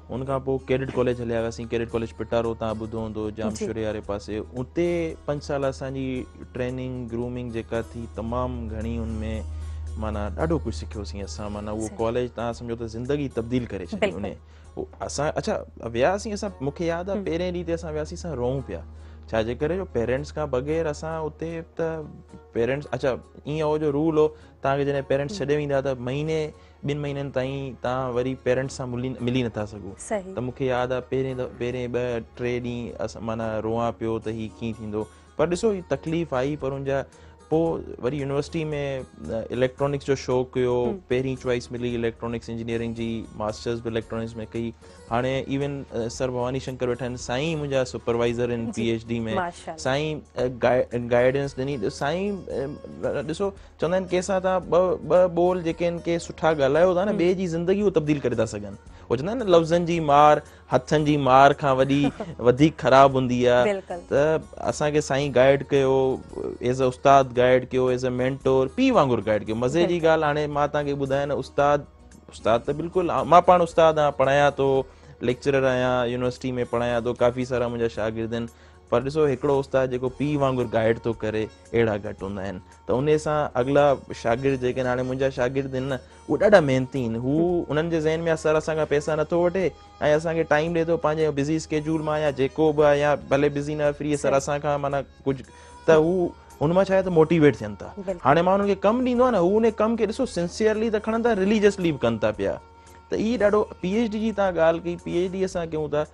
उनखां पोइ कैडेट कॉलेज हलिया वियासीं, कैडेट कॉलेज पिटारो तव्हां ॿुधो हूंदो, जामशोरे वारे पासे। उते 5 साल असांजी ट्रेनिंग ग्रूमिंग जेका थी तमामु घणी, उनमें माना ॾाढो कुझु सिखियोसीं असां। माना उहो कॉलेज तव्हां सम्झो त ज़िंदगी तब्दील करे छॾी उन। असां अच्छा वियासीं, असां मूंखे यादि आहे पहिरें ॾींहं ते असां वियासीं, असां रोऊं पिया, छाजे करे जो पेरेंट्स खां बग़ैर असां उते त पेरेंट्स, अच्छा ईअं हो जो रूल हो, तव्हांखे जॾहिं पेरेंट्स छॾे वेंदा त महीने 2 महीननि ताईं तव्हां वरी पेरेंट्स सां मिली नथा सघो। त मूंखे यादि आहे पहिरें 2-3 ॾींहं असां माना रोआं पियो त हीअ कीअं थींदो, पर ॾिसो हीअ तकलीफ़ आई, पर उनजा पोइ वरी यूनिवर्सिटी में इलेक्ट्रॉनिक्स जो शौक़ु हुयो, पहिरीं चॉइस मिली इलेक्ट्रॉनिक्स इंजीनियरिंग जी, मास्टर्स बि इलेक्ट्रॉनिक्स में कई। हाणे इवन सर भवानी शंकर वेठा आहिनि, साईं मुंहिंजा सुपरवाइज़र आहिनि PhD में, साईं गाइडेंस ॾिनी। साईं ॾिसो चवंदा आहिनि कंहिंसां तव्हां ॿ ॿोल जेके आहिनि के सुठा ॻाल्हायो था न, ॿिए जी ज़िंदगी उहो तब्दील करे था सघनि। उहो चवंदा आहिनि न, लफ़्ज़नि जी मार हथनि जी मार खां वधीक ख़राबु हूंदी आहे। त असांखे साईं गाइड कयो, एज़ अ उस्ताद गाइड कयो, एज़ अ मेंटोर, पीउ वांगुरु गाइड कयो। मज़े जी ॻाल्हि, हाणे मां तव्हांखे ॿुधायां न, उस्ताद त बिल्कुलु, मां पाण उस्ताद आहियां, पढ़ायां थो, लेक्चरर आहियां, यूनिवर्सिटी में पढ़ायां थो, काफ़ी सारा मुंहिंजा शागिर्द आहिनि, पर ॾिसो हिकिड़ो उस्ताद जेको पीउ वांगुरु गाइड थो करे, अहिड़ा घटि हूंदा आहिनि। त उन सां अॻिला शागिर्द जेके आहिनि, हाणे मुंहिंजा शागिर्द आहिनि न, उहे ॾाढा महिनती आहिनि। हू उन्हनि जे ज़हन में आहे सर असांखां पैसा नथो वठे ऐं असांखे टाइम ॾिए थो पंहिंजे बिज़ी स्केड्यूल मां, या जेको बि आहे, या भले बिज़ी न फ्री, सर असांखां माना कुझु, त हू हुन मां छा आहे त मोटिवेट थियनि था। हाणे मां हुनखे कमु ॾींदो आहे न, हू उन कम खे ॾिसो सिंसियरली त खणनि था, रिलीजियसली बि कनि था पिया। त इहे ॾाढो PhD जी तव्हां ॻाल्हि कई, PhD असां कयूं था,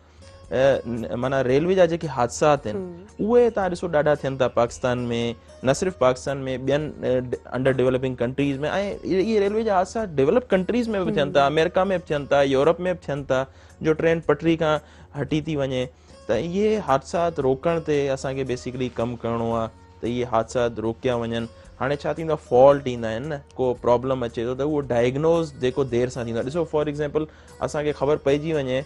माना रेलवे जा जेके हादसात आहिनि उहे तव्हां ॾिसो ॾाढा थियनि था पाकिस्तान में, न सिर्फ़ु पाकिस्तान में, ॿियनि अंडर डेवलपिंग कंट्रीज़ में। ऐं इहे रेलवे जा हादसा डेवलप कंट्रीज़ में बि थियनि था, अमेरिका में बि थियनि था, यूरोप में बि थियनि था, जो ट्रेन पटरी खां हटी थी वञे। त इहे हादसात रोकण ते असांखे बेसिकली कमु करिणो आहे, त इहे हादसात रोकिया वञनि। हाणे छा थींदो आहे, फॉल्ट ईंदा आहिनि न, को प्रॉब्लम अचे थो त उहो डायग्नोज़ जेको देरि सां थींदो आहे। ॾिसो फॉर एग्ज़ाम्पल, असांखे ख़बर पइजी वञे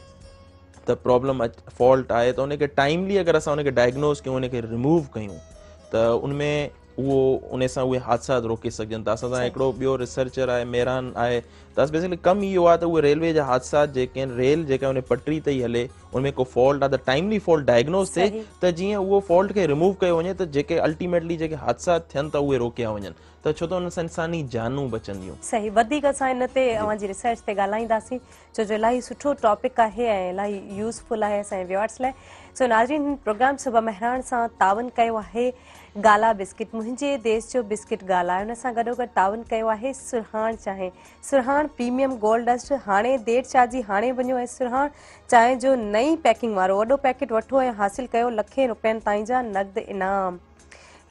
त प्रॉब्लम फॉल्ट आहे, त उनखे टाइमली अगरि असां उनखे डायग्नोज़ कयूं, उनखे रिमूव कयूं, त उनमें उहो उन सां उहे हादसा रोके सघजनि था। असां सां हिकिड़ो ॿियो रिसर्चर आहे, मेहरान आहे, त बेसिकली कमु इहो आहे त उहे रेलवे जा हादसा जेके आहिनि, रेल जेका उन पटरी ते ई हले, उनमें को फॉल्ट आहे त टाइमली फॉल्ट डायग्नोज़ थिए, त जीअं उहो फॉल्ट खे रिमूव कयो वञे, त जेके अल्टीमेटली जेके हादसा थियनि था उहे रोकिया वञनि। त त छो त हुन सां इंसानी जानूं बचंदियूं। सही, वधीक असां इन ते अवांजी रिसर्च ते ॻाल्हाईंदासीं छो जो इलाही सुठो टॉपिक आहे ऐं इलाही यूज़फुल आहे असांजे व्यूअर्स लाइ। सो नाज़रीन, प्रोग्राम सुबह मेहरान सां तावन कयो आहे गाला बिस्किट, मुंहिंजे देश जो बिस्किट गाला। हुन सां गॾोगॾु तावन कयो आहे सुरहाण चांहि, सुरहाण प्रीमियम गोल्ड डस्ट। हाणे देरि छा जी, हाणे वञो ऐं सुरहाण चांहि जो नई पैकिंग वारो वॾो पैकेट वठो ऐं हासिल कयो लखें रुपयनि ताईं जा नक़द इनाम।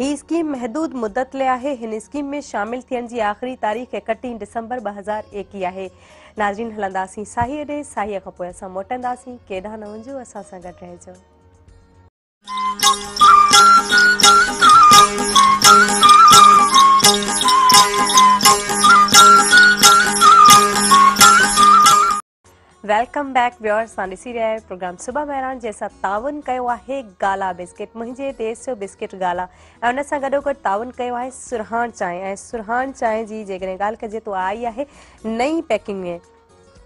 ही स्कीम महदूद मुद्दत लाइ आहे। हिन स्कीम में शामिल थियण जी आख़िरी तारीख़ 31 दिसंबर 2021 आहे। नाज़रीन, हलंदासीं साहीअ ॾे, साहीअ खां पोइ असां मोटंदासीं। केॾांहुं न वञो, असां सां गॾु रहिजो। वेलकम बैक व्यूअर्स, तव्हां ॾिसी रहिया आहियो प्रोग्राम सुबह मेहरान जंहिंसां तावन कयो आहे गाला बिस्किट, मुंहिंजे देश जो बिस्किट गाला, ऐं हुन सां गॾोगॾु तावन कयो आहे सुरहाण चांहि। ऐं सुरहाण चांहि जी जेकॾहिं ॻाल्हि कजे त आई आहे नई पैकिंग में,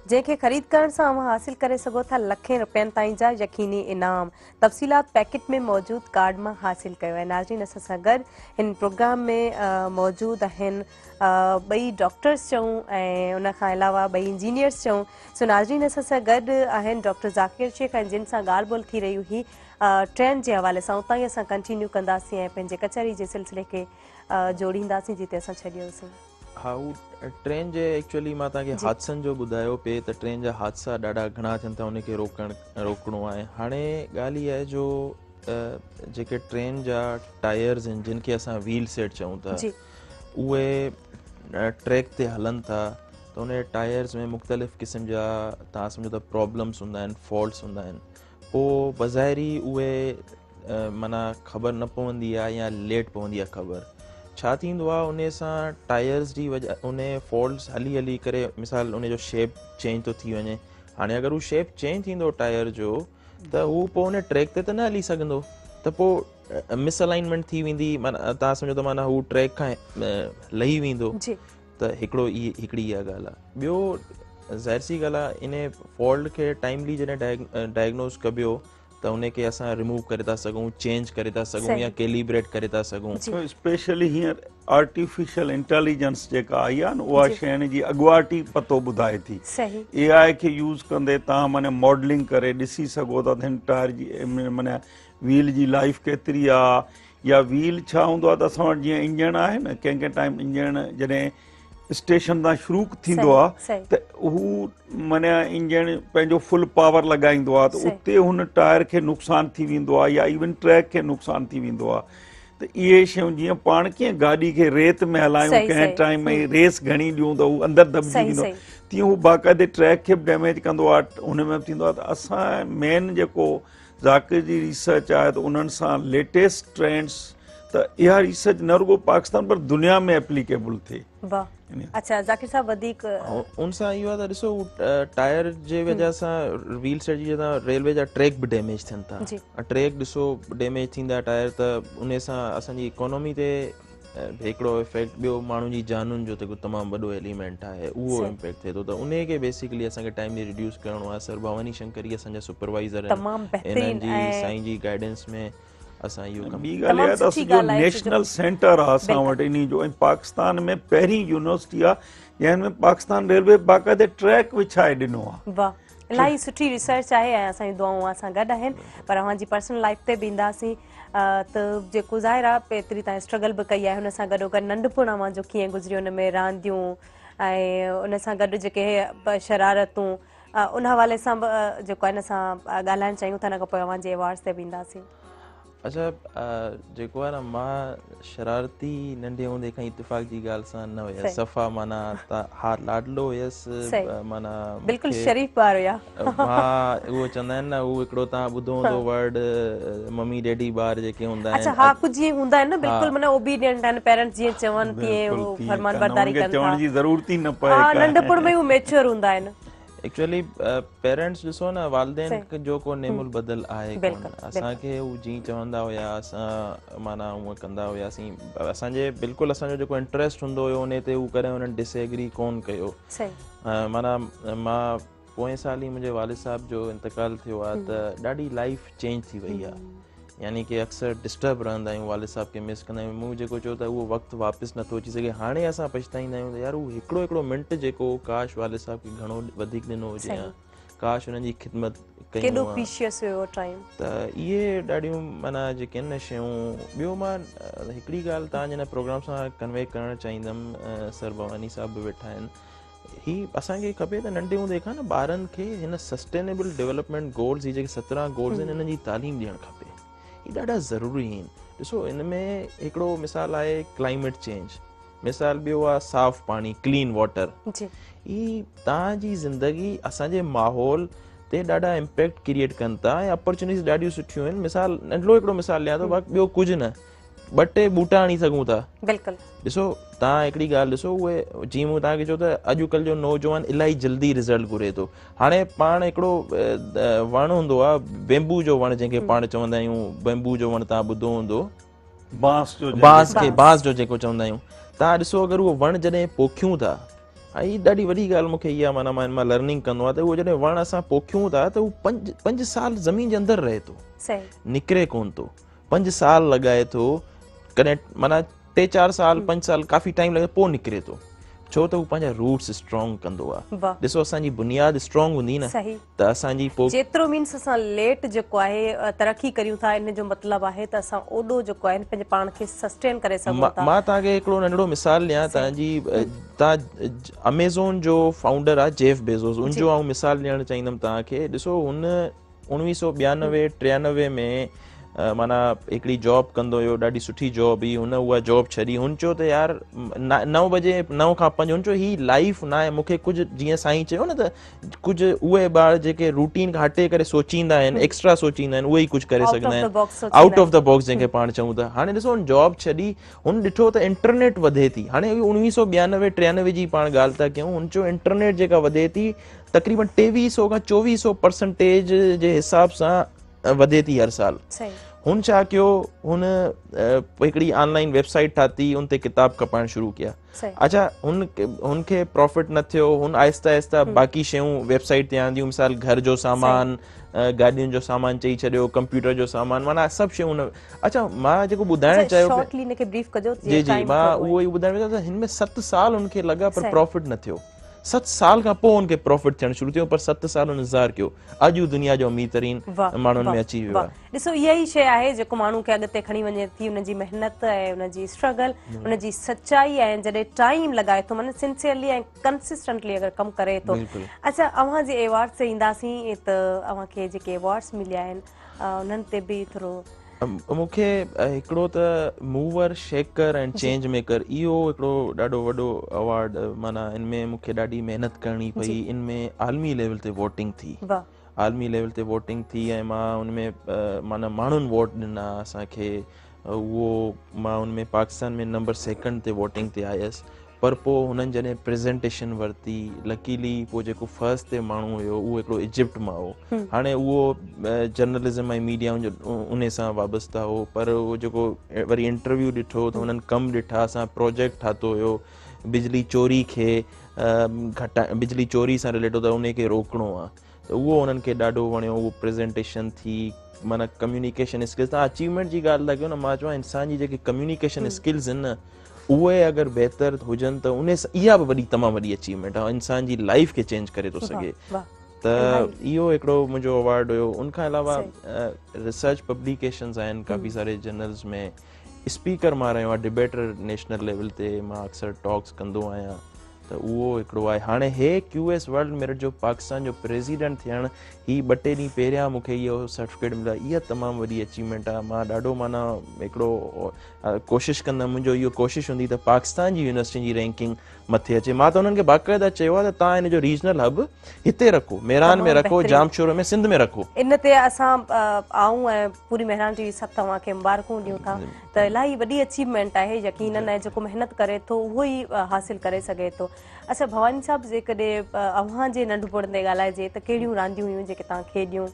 जंहिंखे ख़रीद करण सां अव्हां हासिल करे सघो था लखें रुपयनि ताईं जा यकीनी इनाम। तफ़सीलात पैकेट में मौजूदु कार्ड मां हासिल कयो आहे। नाज़रीन, असां सां गॾु हिन प्रोग्राम में मौजूदु आहिनि ॿई डॉक्टर्स चऊं ऐं उन खां अलावा ॿई इंजीनियर्स चऊं। सो नाज़रीन, असां सां गॾु आहिनि डॉक्टर ज़ाकिर शेख ऐं जिन सां ॻाल्हि ॿोल थी रही हुई ट्रेन जे हवाले सां। उतां ई असां कंटिन्यू कंदासीं ऐं पंहिंजे कचहरी जे सिलसिले खे जोड़ींदासीं जिते असां छॾियोसीं। हा, उहो ट्रेन जे एक्चुअली मां तव्हांखे हादसनि जो ॿुधायो पिए त ट्रेन जा हादसा ॾाढा घणा थियनि था, उनखे रोकणो आहे। हाणे ॻाल्हि इहा आहे जो जेके ट्रेन जा टायर्स आहिनि जिन खे असां व्हील सेट चऊं था, उहे ट्रैक ते हलनि था त उन टायर्स में मुख़्तलिफ़ क़िस्म जा तव्हां सम्झो त प्रॉब्लम्स हूंदा आहिनि, फॉल्ट्स हूंदा आहिनि। पोइ बज़ाहिरी उहे माना ख़बर न पवंदी आहे या लेट पवंदी आहे ख़बर। छा थींदो आहे, उन सां टायर्स जी वजह उन फॉल्ट्स हली हली करे मिसाल उन जो शेप चेंज थो थी वञे। हाणे अगरि उहो शेप चेंज थींदो टायर जो त हू पोइ उन ट्रैक ते त न हली सघंदो, त पोइ मिसअलाइनमेंट थी वेंदी। माना तव्हां सम्झो त माना हू ट्रैक खां लही वेंदो। त हिकिड़ी इहा ॻाल्हि आहे। ॿियो ज़ाहिर सी ॻाल्हि आहे, इन फॉल्ट खे टाइमली जॾहिं डायग्नोस कबियो त उनखे असां रिमूव करे था सघूं, चेंज करे था सघूं या कैलिब्रेट करे था सघूं। स्पेशली हींअर आर्टिफिशियल इंटेलिजेंस जेका आई आहे न, उहा शयुनि जी अॻुवाटी पतो ॿुधाए थी। AI खे यूज़ कंदे तव्हां माना मॉडलिंग करे ॾिसी सघो था हिन टायर जी माना व्हील जी लाइफ केतिरी आहे, या व्हील छा हूंदो आहे त असां वटि जीअं इंजन आहे न, कंहिं कंहिं टाइम इंजन जॾहिं स्टेशन तां शुरू थींदो आहे त हू माना इंजन पंहिंजो फुल पावर लॻाईंदो आहे त उते हुन टायर खे नुक़सानु थी वेंदो आहे या इवन ट्रैक खे नुक़सानु थी वेंदो आहे। त इहे शयूं जीअं पाण कीअं गाॾी खे रेत में हलायूं, कंहिं टाइम में रेस घणी ॾियूं त हू अंदरि दॿिजी वेंदो, तीअं हू बाक़ाइदे ट्रैक खे बि डैमेज कंदो आहे। हुन में बि थींदो आहे। त असां मेन जेको ज़ाकिर जी रिसर्च आहे त उन्हनि सां लेटेस्ट ट्रेंड्स, त इहा रिसर्च न रुगो पाकिस्तान पर दुनिया में एप्लीकेबल थिए। अच्छा ज़ाकिर साहब, वधीक उन सां इहो आहे त ॾिसो टायर जे वजह सां व्हील सेट जी वजह रेलवे जा ट्रैक बि डैमेज थियनि था। ट्रैक ॾिसो डैमेज थींदा टायर त उन सां असांजी इकोनॉमी ते हिकिड़ो इफेक्ट, ॿियो माण्हुनि जी जानुनि जो जेको तमामु वॾो एलिमेंट आहे उहो इम्पैक्ट थिए थो। त उन खे बेसिकली असांखे टाइमली रिड्यूस करिणो आहे। सर भवानी शंकरी असांजा सुपरवाइज़र आहिनि, इन्हनि जी साईं जी गाइडेंस में असां इहो कमु। ॿी ॻाल्हि इहा त असांजो नेशनल सेंटर आहे असां वटि इन जो, ऐं पाकिस्तान में पहिरीं यूनिवर्सिटी आहे जंहिं में पाकिस्तान रेलवे बाक़ाइदे ट्रैक विछाए ॾिनो आहे। वाह, इलाही सुठी रिसर्च आहे ऐं असांजी दुआऊं असां गॾु आहिनि। पर अव्हांजी पर्सनल लाइफ ते बि ईंदासीं त जेको ज़ाहिर आहे एतिरी तव्हां स्ट्रगल बि कई आहे, हुन सां गॾोगॾु नंढपण अव्हां जो कीअं गुज़रियो, हुन में रांदियूं ऐं उन सां गॾु जेके शरारतूं, उन हवाले सां बि जेको आहे हिन सां ॻाल्हाइणु चाहियूं था। हिन खां पोइ अव्हांजे अवार्ड्स ते बि ईंदासीं। अच्छा, जेको आहे न, मां शरारती नंढे हूंदे खां इत्तेफ़ाक़ जी ॻाल्हि सां न हुयसि। सफ़ा माना हा लाडलो हुयसि, माना बिल्कुलु शरीफ़ ॿार हुया। मां उहो चवंदा आहिनि न, उहो हिकिड़ो तव्हां ॿुधो हूंदो वर्ड मम्मी डैडी ॿार जेके हूंदा आहिनि। अच्छा, हा, कुझु जीअं हूंदा आहिनि न, बिल्कुलु माना ओबीडियंट आहिनि, पेरेंट्स जीअं चवनि तीअं फरमान बरदारी कनि था। चवण जी ज़रूरत ई न पए। हा, नंढपण में हू मैच्योर हूंदा आहिनि। एक्चुअली पेरेंट्स ॾिसो न, वालिदैन जो को नेमुल बदल आहे कोन। असांखे हू जीअं चवंदा हुया असां माना हूअं कंदा हुयासीं। असांजे बिल्कुलु असांजो जेको इंट्रस्ट हूंदो हुयो उन ते हू कॾहिं हुननि डिसएग्री कोन कयो। माना मां पोएं साल ई मुंहिंजे वालिद साहब जो इंतकाल थियो आहे त ॾाढी लाइफ चेंज थी वई आहे। यानी कि अक्सर डिस्टर्ब रहंदा आहियूं, वालिद साहब खे मिस कंदा आहियूं। मूं जेको चयो त उहो वक़्तु वापसि नथो अची सघे। हाणे असां पछताईंदा आहियूं त यार उहो हिकिड़ो मिंट जेको काश वालिद साहब खे घणो वधीक ॾिनो हुजे या काश हुननि जी ख़िदमत केॾो प्रीशियस हुयो टाइम। त इहे ॾाढियूं माना जेके आहिनि न शयूं। ॿियो मां हिकिड़ी ॻाल्हि तव्हांजे हिन प्रोग्राम सां कन्वे करणु चाहींदुमि, सर भवानी साहब बि वेठा आहिनि, ही असांखे खपे त नंढे हूंदे खां न ॿारनि खे हिन सस्टेनेबल डेवलपमेंट गोल्स, ही जेके 17 गोल्स आहिनि, हिननि जी तालीम ॾियणु खपे। ही ॾाढा ज़रूरी आहिनि। ॾिसो हिन में हिकिड़ो मिसाल आहे क्लाइमेट चेंज, मिसाल ॿियो आहे साफ़ पाणी, क्लीन वाटर। ही तव्हांजी ज़िंदगी असांजे माहौल ते ॾाढा इम्पैक्ट क्रिएट कनि था ऐं अपॉर्चुनिटीज़ ॾाढियूं सुठियूं आहिनि। मिसाल नंढो हिकिड़ो मिसाल ॾियां थो, बाक़ी ॿियो कुझु न, 2 टे ॿूटा आणी सघूं था। बिल्कुलु। ॾिसो तव्हां हिकिड़ी ॻाल्हि ॾिसो, उहे जीअं मूं तव्हांखे चयो त अॼुकल्ह जो नौजवान इलाही जल्दी रिज़ल्ट घुरे थो। हाणे पाण हिकिड़ो वणु हूंदो आहे, बेम्बू जो वणु जंहिंखे पाण चवंदा आहियूं, बेम्बू जो वणु तव्हां ॿुधो हूंदो, बांस जो जेको चवंदा आहियूं। तव्हां ॾिसो अगरि उहो वणु जॾहिं पोखियूं था, हीअ ॾाढी वॾी ॻाल्हि मूंखे इहा माना मां हिन मां लर्निंग कंदो आहे, त उहो जॾहिं वणु असां पोखियूं था त उहो 5 साल ज़मीन जे अंदरि रहे थो, निकिरे कोन थो। 5 साल लॻाए थो, कॾहिं माना 3-4 साल 5 साल काफ़ी टाइम लॻे पोइ निकिरे थो, छो त हू पंहिंजा रूट्स स्ट्रॉन्ग कंदो आहे। ॾिसो असांजी बुनियाद स्ट्रॉन्ग हूंदी न त असांजी पोइ जेतिरो मीन्स असां लेट जेको आहे तरक़ी करियूं था, इन जो मतिलबु आहे त असां ओॾो जेको आहे पंहिंजे पाण खे सस्टेन करे सघूं था। मां तव्हांखे हिकिड़ो नंढिड़ो मिसाल ॾियां, तव्हां अमेज़ॉन जो फाउंडर आहे जेफ बेज़ोस, उनजो आउं मिसाल ॾियणु चाहींदुमि तव्हांखे। ॾिसो हुन 1992-93 में माना हिकिड़ी जॉब कंदो हुयो, ॾाढी सुठी जॉब हुई, हुन उहा जॉब छॾी। हुन चयो त यार 9 बजे 9 खां 5, हुन चयो ही लाइफ न आहे, मूंखे कुझु जीअं साईं चयो न त कुझु उहे ॿार जेके रूटीन खां हटे करे सोचींदा आहिनि, एक्स्ट्रा सोचींदा आहिनि, उहे ई कुझु करे सघंदा आहिनि, आउट ऑफ द बॉक्स जंहिंखे पाण चऊं था। हाणे ॾिसो हुन जॉब छॾी, हुन ॾिठो त इंटरनेट वधे थी। हाणे 1992-93 जी पाण ॻाल्हि था कयूं, हुन चयो इंटरनेट जेका वधे थी तक़रीबन 2300 खां 2400% जे हिसाब सां वधे थी हर साल। हुन छा कयो, हुन हिकिड़ी ऑनलाइन वेबसाइट ठाती, उन ते किताब खपाइण शुरू कया। अच्छा हुनखे प्रॉफिट न थियो, हुन आहिस्ता आहिस्ता बाक़ी शयूं वेबसाइट ते आंदियूं, मिसाल घर जो सामान, गाॾियुनि जो सामान चई छॾियो, कंप्यूटर जो सामान, माना सभु शयूं। अच्छा मां जेको ॿुधाइणु चाहियो, जी जी मां उहो ई ॿुधाइणु चाहियां त हिन में 7 साल हुनखे लॻा पर प्रॉफिट न थियो। 7 साल खां पोइ हुनखे प्रॉफिट थियणु शुरू थियो, पर 7 साल हुन इंतज़ारु कयो। अॼु दुनिया जो अमीर तरीन माण्हुनि में अची वियो आहे। ॾिसो इहा ई शइ आहे जेको माण्हू खे अॻिते खणी वञे थी, हुनजी महिनत ऐं हुनजी स्ट्रगल, हुनजी सच्चाई ऐं जॾहिं टाइम लॻाए थो, माना सिंसियरली ऐं कंसिस्टेंटली अगरि कमु करे थो। अच्छा अव्हां जे अवॉर्ड ते ईंदासीं त अव्हांखे जेके अवॉर्ड्स मिलिया आहिनि उन्हनि ते बि थोरो। मूंखे हिकिड़ो त mover shaker and change maker, इहो हिकिड़ो ॾाढो वॾो अवॉर्ड, माना इनमें मूंखे ॾाढी महिनत करणी पई। इनमें आलमी लेवल ते वोटिंग थी, आलमी लेवल ते वोटिंग थी, ऐं मां उनमें माना माण्हुनि वोट ॾिना असांखे, उहो मां उनमें पाकिस्तान में नंबर 2 ते वोटिंग ते आयसि। पर पोइ हुननि जॾहिं प्रेज़ेंटेशन वरिती, लकीली पोइ जेको फर्स्ट ते माण्हू हुयो उहो हिकिड़ो इजिप्ट मां हो। हाणे उहो जर्नलिज़म ऐं मीडिया उन सां वाबस्ता हो, पर उहो जेको वरी इंटरव्यू ॾिठो त हुननि कमु ॾिठा, असां प्रोजेक्ट ठातो हुयो बिजली चोरी खे बिजली चोरी सां रिलेटेड, त उनखे रोकणो आहे, त उहो उन्हनि खे ॾाढो वणियो। उहो प्रेज़ेंटेशन थी, माना कम्युनिकेशन स्किल्स, तव्हां अचीवमेंट जी ॻाल्हि था कयो न, मां चवां इंसान जी जेके कम्युनिकेशन स्किल्स आहिनि न, उहे अगरि बहितर हुजनि त उन इहा बि वॾी तमामु वॾी अचीवमेंट आहे, इंसान जी लाइफ खे चेंज करे थो सघे। त इहो हिकिड़ो मुंहिंजो अवॉर्ड हुयो। उनखां अलावा रिसर्च पब्लिकेशन्स आहिनि काफ़ी सारे जर्नल्स में, स्पीकर मां रहियो आहियां, डिबेटर नेशनल लेवल ते मां अक्सर टॉक्स कंदो आहियां, त उहो हिकिड़ो आहे। हाणे हे QS वर्ल्ड मेरिट जो पाकिस्तान जो प्रेसिडेंट थियणु, ही 2 टे ॾींहं पहिरियां मूंखे इहो सर्टिफिकेट मिलियो, इहा तमामु वॾी अचीवमेंट आहे। मां ॾाढो माना हिकिड़ो कोशिशि कंदुमि, मुंहिंजो इहो कोशिशि हूंदी त पाकिस्तान जी यूनिवर्सिटी जी रैंकिंग मथे अचे। मां त उन्हनि खे बाक़ाइदा चयो आहे त तव्हां हिन जो रीजनल हब हिते रखो, मेरान में रखो, जामशोर में, सिंध में रखो। इन ते असां आऊं ऐं पूरी मेहरान टीवी सभु तव्हांखे मुबारकूं ॾियूं था, त इलाही वॾी अचीवमेंट आहे, यकीनन ऐं जेको महिनत करे थो उहो ई हासिल करे सघे थो। अच्छा भवानी साहब, जेकॾहिं अव्हां जे नंढपण ते ॻाल्हाइजे त कहिड़ियूं रांदियूं हुयूं जेके तव्हां खेॾियूं?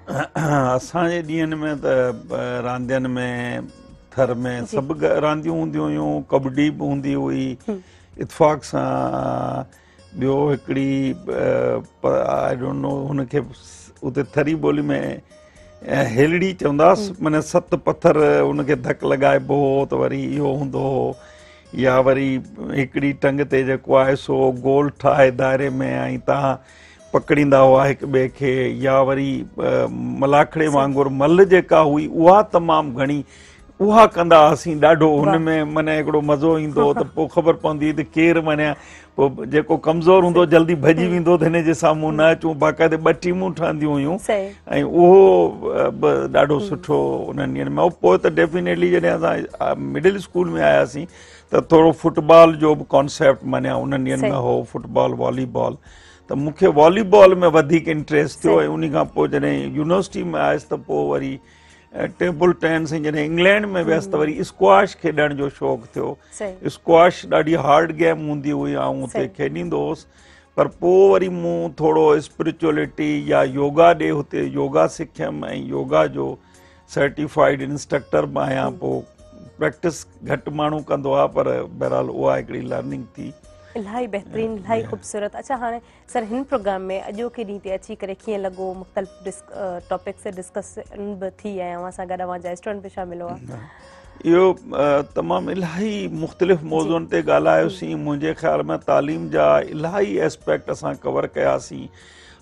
असांजे ॾींहंनि में त रांदियुनि में थर में सभु रांदियूं हूंदियूं हुयूं, कबड्डी बि हूंदी हुई इतफ़ाक़ सां। ॿियो हिकिड़ी आई डोंट नो हुनखे उते थरी ॿोली में हेलड़ी चवंदासीं, माना 7 पत्थर उनखे धक लॻाइबो हो त वरी इहो हूंदो हो, या वरी हिकिड़ी टंग ते जेको आहे सो गोल ठाहे दायरे में ऐं तव्हां पकड़ींदा हुआ हिक ॿिए खे, या वरी मलाखड़े वांगुरु मल जेका हुई उहा तमामु घणी उहा कंदा हुआसीं। ॾाढो हुन में माना हिकिड़ो मज़ो ईंदो हो त पोइ ख़बर पवंदी हुई त केरु माना पोइ जेको कमज़ोर हूंदो जल्दी भॼी वेंदो त हिन जे साम्हूं न अचूं। बाक़ाइदे 2 टीमूं ठहंदियूं हुयूं ऐं उहो ॾाढो सुठो उन्हनि ॾींहंनि में। पोइ त डेफिनेटली जॾहिं असां मिडिल स्कूल में आयासीं त थोरो फुटबॉल जो बि कॉन्सेप्ट माना उन्हनि ॾींहंनि में हो, फुटबॉल वॉलीबॉल। त मूंखे वॉलीबॉल में वधीक इंट्रस्ट थियो ऐं उन खां पोइ जॾहिं यूनिवर्सिटी में आयुसि त पोइ वरी टेबल टेनिस, ऐं जॾहिं इंग्लैंड में वियसि त वरी स्क्वाश खेॾण जो शौक़ु थियो। स्क्वाश ॾाढी हार्ड गेम हूंदी हुई, ऐं उते खेॾींदो हुउसि। पर पोइ वरी मूं थोरो स्पिरिचुअलिटी या योगा ॾे हुते योगा सिखियमि ऐं योगा जो सर्टिफाइड इंस्ट्रक्टर बि आहियां। पोइ प्रैक्टिस घटि माण्हू कंदो आहे, पर बहरहाल उहा हिकिड़ी लर्निंग थी। इलाही बहितरीनु, इलाही ख़ूबसूरत। अच्छा, हाणे सर हिन प्रोग्राम में अॼोके ॾींहं ते अची करे कीअं लॻो? मुख़्तलिफ़ टॉपिक से डिस्कशन बि थी ऐं अवां सां गॾु अवां जा स्टूडेंट बि शामिल हुआ। इहो तमामु इलाही मुख़्तलिफ़ मौज़ुअनि ते ॻाल्हायोसीं। मुंहिंजे ख़्याल में तालीम जा इलाही एस्पेक्ट असां कवर कयासीं।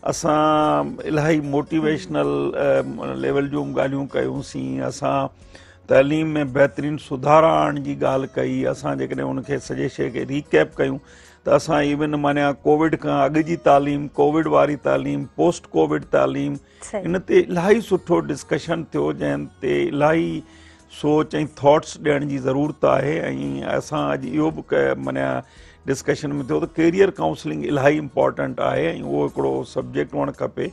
असां इलाही मोटिवेशनल लेवल जूं ॻाल्हियूं कयूंसीं। असां तइलीम में बहितरीनु सुधार आणण जी ॻाल्हि कई। असां जेकॾहिं उनखे सॼे शइ खे रीकैप कयूं त असां इवन माना कोविड खां अॻु जी तालीम, कोविड वारी तालीम, पोस्ट कोविड तालीम, इन ते इलाही सुठो डिस्कशन थियो, जंहिं ते इलाही सोच ऐं थॉट्स ॾियण जी ज़रूरत आहे। ऐं असां अॼु इहो बि माना डिस्कशन में थियो त कैरियर काउंसलिंग इलाही इम्पॉर्टेंट आहे ऐं उहो हिकिड़ो सब्जेक्ट हुअणु खपे।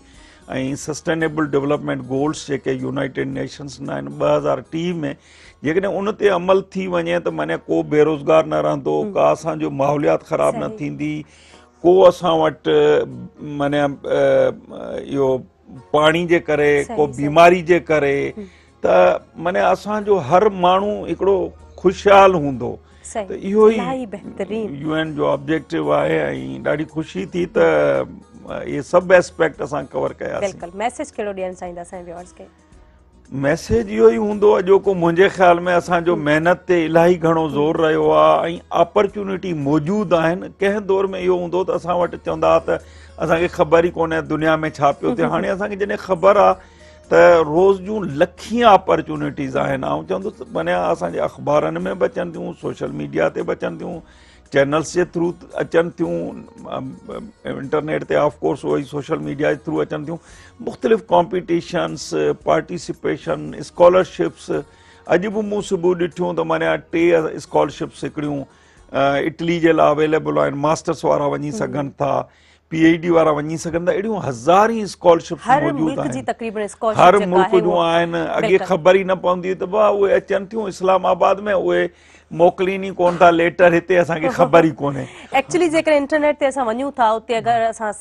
ऐं सस्टेनेबल डेवलपमेंट गोल्स जेके यूनाइटेड नेशंस न आहिनि 2030 में, जेकॾहिं उन ते अमल थी वञे त माना को बेरोज़गार न रहंदो, का असांजो माहौलियात ख़राबु न थींदी, को असां वटि माना इहो पाणी जे करे, को बीमारी जे करे, त माना असांजो हर माण्हू हिकिड़ो ख़ुशहाल हूंदो। त इहो ई UN जो ऑब्जेक्टिव आहे ऐं ॾाढी ख़ुशी थी त ये सभु एस्पेक्ट असां कवर कयासीं। बिल्कुलु। मैसेज कहिड़ो ॾियणु चाहींदा असांजे व्यूअर्स खे? मैसेज इहो ई हूंदो अॼोको मुंहिंजे ख़्याल में असांजो महिनत ते इलाही घणो ज़ोर रहियो आहे ऐं अपॉर्चुनिटी मौजूदु आहिनि। कंहिं दौर में इहो हूंदो त असां वटि चवंदा हुआ त असांखे ख़बर ई कोन्हे दुनिया में छा पियो थिए। हाणे असांखे जॾहिं ख़बर आहे त रोज़ जूं लखीं अपॉर्चुनिटीज़ आहिनि। ऐं चवंदुसि माना असांजे अख़बारनि में बि अचनि थियूं, सोशल मीडिया ते बि अचनि थियूं, चैनल्स जे थ्रू अचनि थियूं, इंटरनेट ते ऑफकोर्स उहो ई सोशल मीडिया जे थ्रू अचनि थियूं। मुख़्तलिफ़ कॉम्पिटिशन्स, पार्टिसिपेशन, स्कॉलरशिप्स। अॼु बि मूं सुबुह ॾिठियूं त माना 3 स्कॉलरशिप्स हिकिड़ियूं इटली जे लाइ अवेलेबल आहिनि, मास्टर्स वारा वञी सघनि था, PhD वारा वञी सघनि था। अहिड़ियूं हज़ार ई स्कॉलरशिप्स मौजूदु आहिनि, हर मुल्क जूं आहिनि। अॻे ख़बर ई न पवंदी हुई त भाउ उहे अचनि थियूं इस्लामाबाद में, उहे मोकिलीनि ई कोन था लेटर, हिते असांखे ख़बर ई कोन्हे। एक्चुअली जेकर इंटरनेट ते असां वञूं था, उते अगरि असां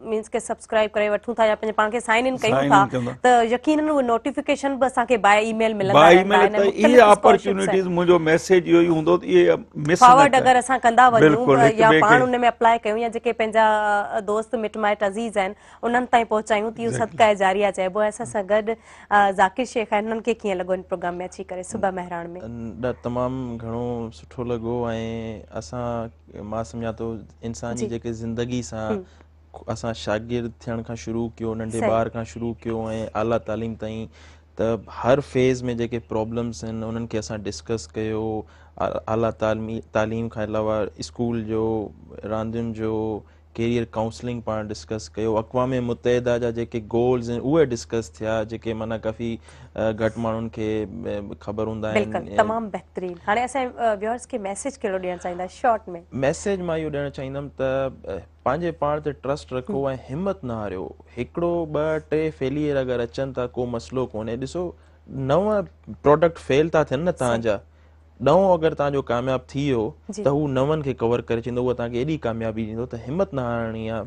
मीन्स के सब्सक्राइब करे वठूं था या पंहिंजे पाण खे साइन इन कयूं था त यकीनन उहे नोटिफिकेशन बि असांखे बाय ईमेल मिलंदा रहंदा आहिनि। इहे अपॉर्चुनिटीज़ मुंहिंजो मैसेज इहो ई हूंदो त इहे मिस फॉरवर्ड अगरि असां कंदा वञूं या पाण उन में अप्लाई कयूं या जेके पंहिंजा दोस्त मिट माइट अज़ीज़ आहिनि उन्हनि ताईं पहुचायूं त इहो सदका जारिया चइबो आहे। असां सां गॾु ज़ाकिर शेख आहिनि, उन्हनि खे कीअं लॻो इन प्रोग्राम में अची करे सुबह महराण में? तमामु घणो सुठो लॻो ऐं असां मां सम्झां थो इंसानी जेके ज़िंदगी सां असां शागिर्द थियण खां शुरू कयो, नंढे ॿार खां शुरू कयो ऐं आला तालीम ताईं, त हर फेज़ में जेके प्रॉब्लम्स आहिनि उन्हनि खे असां डिस्कस कयो। आला तालीम खां अलावा स्कूल जो, रांदियुनि जो, कैरियर काउंसलिंग पाण डिस्कस कयो। अक़वाम मुतहिदा जा जेके गोल्स आहिनि उहे डिस्कस थिया, जेके माना काफ़ी घटि माण्हुनि खे ख़बर हूंदा आहिनि। तमामु बहितरीनु। हाणे असांजे व्यूअर्स खे मैसेज कहिड़ो ॾियणु चाहींदा शॉर्ट में? मैसेज मां इहो ॾियणु चाहींदुमि त पंहिंजे पाण ते ट्रस्ट रखो ऐं हिमत न हारियो। हिकिड़ो 2-3 फेलियर अगरि अचनि था को मसइलो कोन्हे। ॾिसो 9 प्रोडक्ट फेल था थियनि न तव्हांजा, 9 अगरि तव्हांजो कामयाबु थी वियो त हू 9 खे कवर करे छॾींदो, उहा तव्हांखे एॾी कामयाबी ॾींदो त हिमत न हारणी आहे,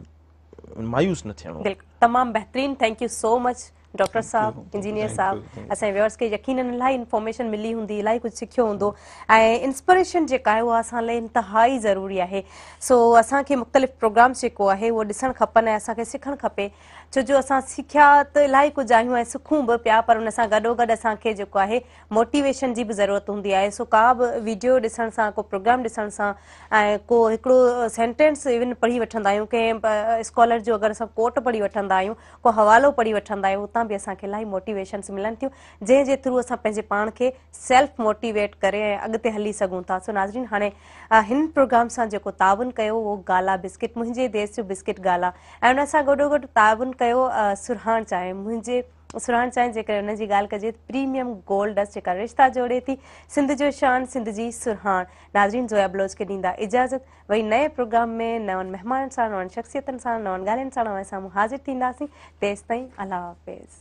मायूस न थियणो। तमामु बहितरीनु। Thank you so much doctor साहब, इंजीनियर साहब, असांजे व्यूअर्स खे यकीनन इलाही इंफॉर्मेशन मिली हूंदी, इलाही कुझु सिखियो हूंदो ऐं इंस्पिरेशन जेका आहे उहा असां लाइ इंतिहाई ज़रूरी आहे। सो असांखे मुख़्तलिफ़ प्रोग्राम्स जेको आहे उहो ॾिसणु खपनि ऐं असांखे सिखणु खपे, छो जो असां सिखिया त इलाही कुझु आहियूं ऐं सिखूं बि पिया, पर उन सां गॾोगॾु असांखे जेको आहे मोटिवेशन जी बि ज़रूरत हूंदी आहे। सो का बि वीडियो ॾिसण सां, को प्रोग्राम ॾिसण सां ऐं को हिकिड़ो सेंटेंस इवन पढ़ी वठंदा आहियूं, कंहिं स्कॉलर जो अगरि असां कोट पढ़ी वठंदा आहियूं, को हवालो पढ़ी वठंदा आहियूं, उतां बि असांखे इलाही मोटिवेशन्स मिलनि थियूं, जंहिंजे थ्रू असां पंहिंजे पाण खे सेल्फ मोटिवेट करे ऐं अॻिते हली सघूं था। सो नाज़रीन, हाणे हिन प्रोग्राम सां जेको ताउन कयो उहो गाला बिस्किट, मुंहिंजे देश जो बिस्किट गाला, ऐं उन सां गॾोगॾु ताउन कयो सुरहाण चांहि, मुंहिंजे सुरहाण चांहि जेकर हुन जी ॻाल्हि कजे प्रीमियम गोल्ड डस्ट जेका रिश्ता जोड़े थी, सिंध जो शान, सिंध जी सुरहाण। नाज़रीन, ज़ोया बलोच खे ॾींदा इजाज़त, वरी नए प्रोग्राम में नवनि महिमाननि सां, नवनि शख़्सियतनि सां, नवनि ॻाल्हियुनि सां नवे साम्हूं हाज़िर थींदासीं। तेसिताईं अल्लाह हाफ़िज़।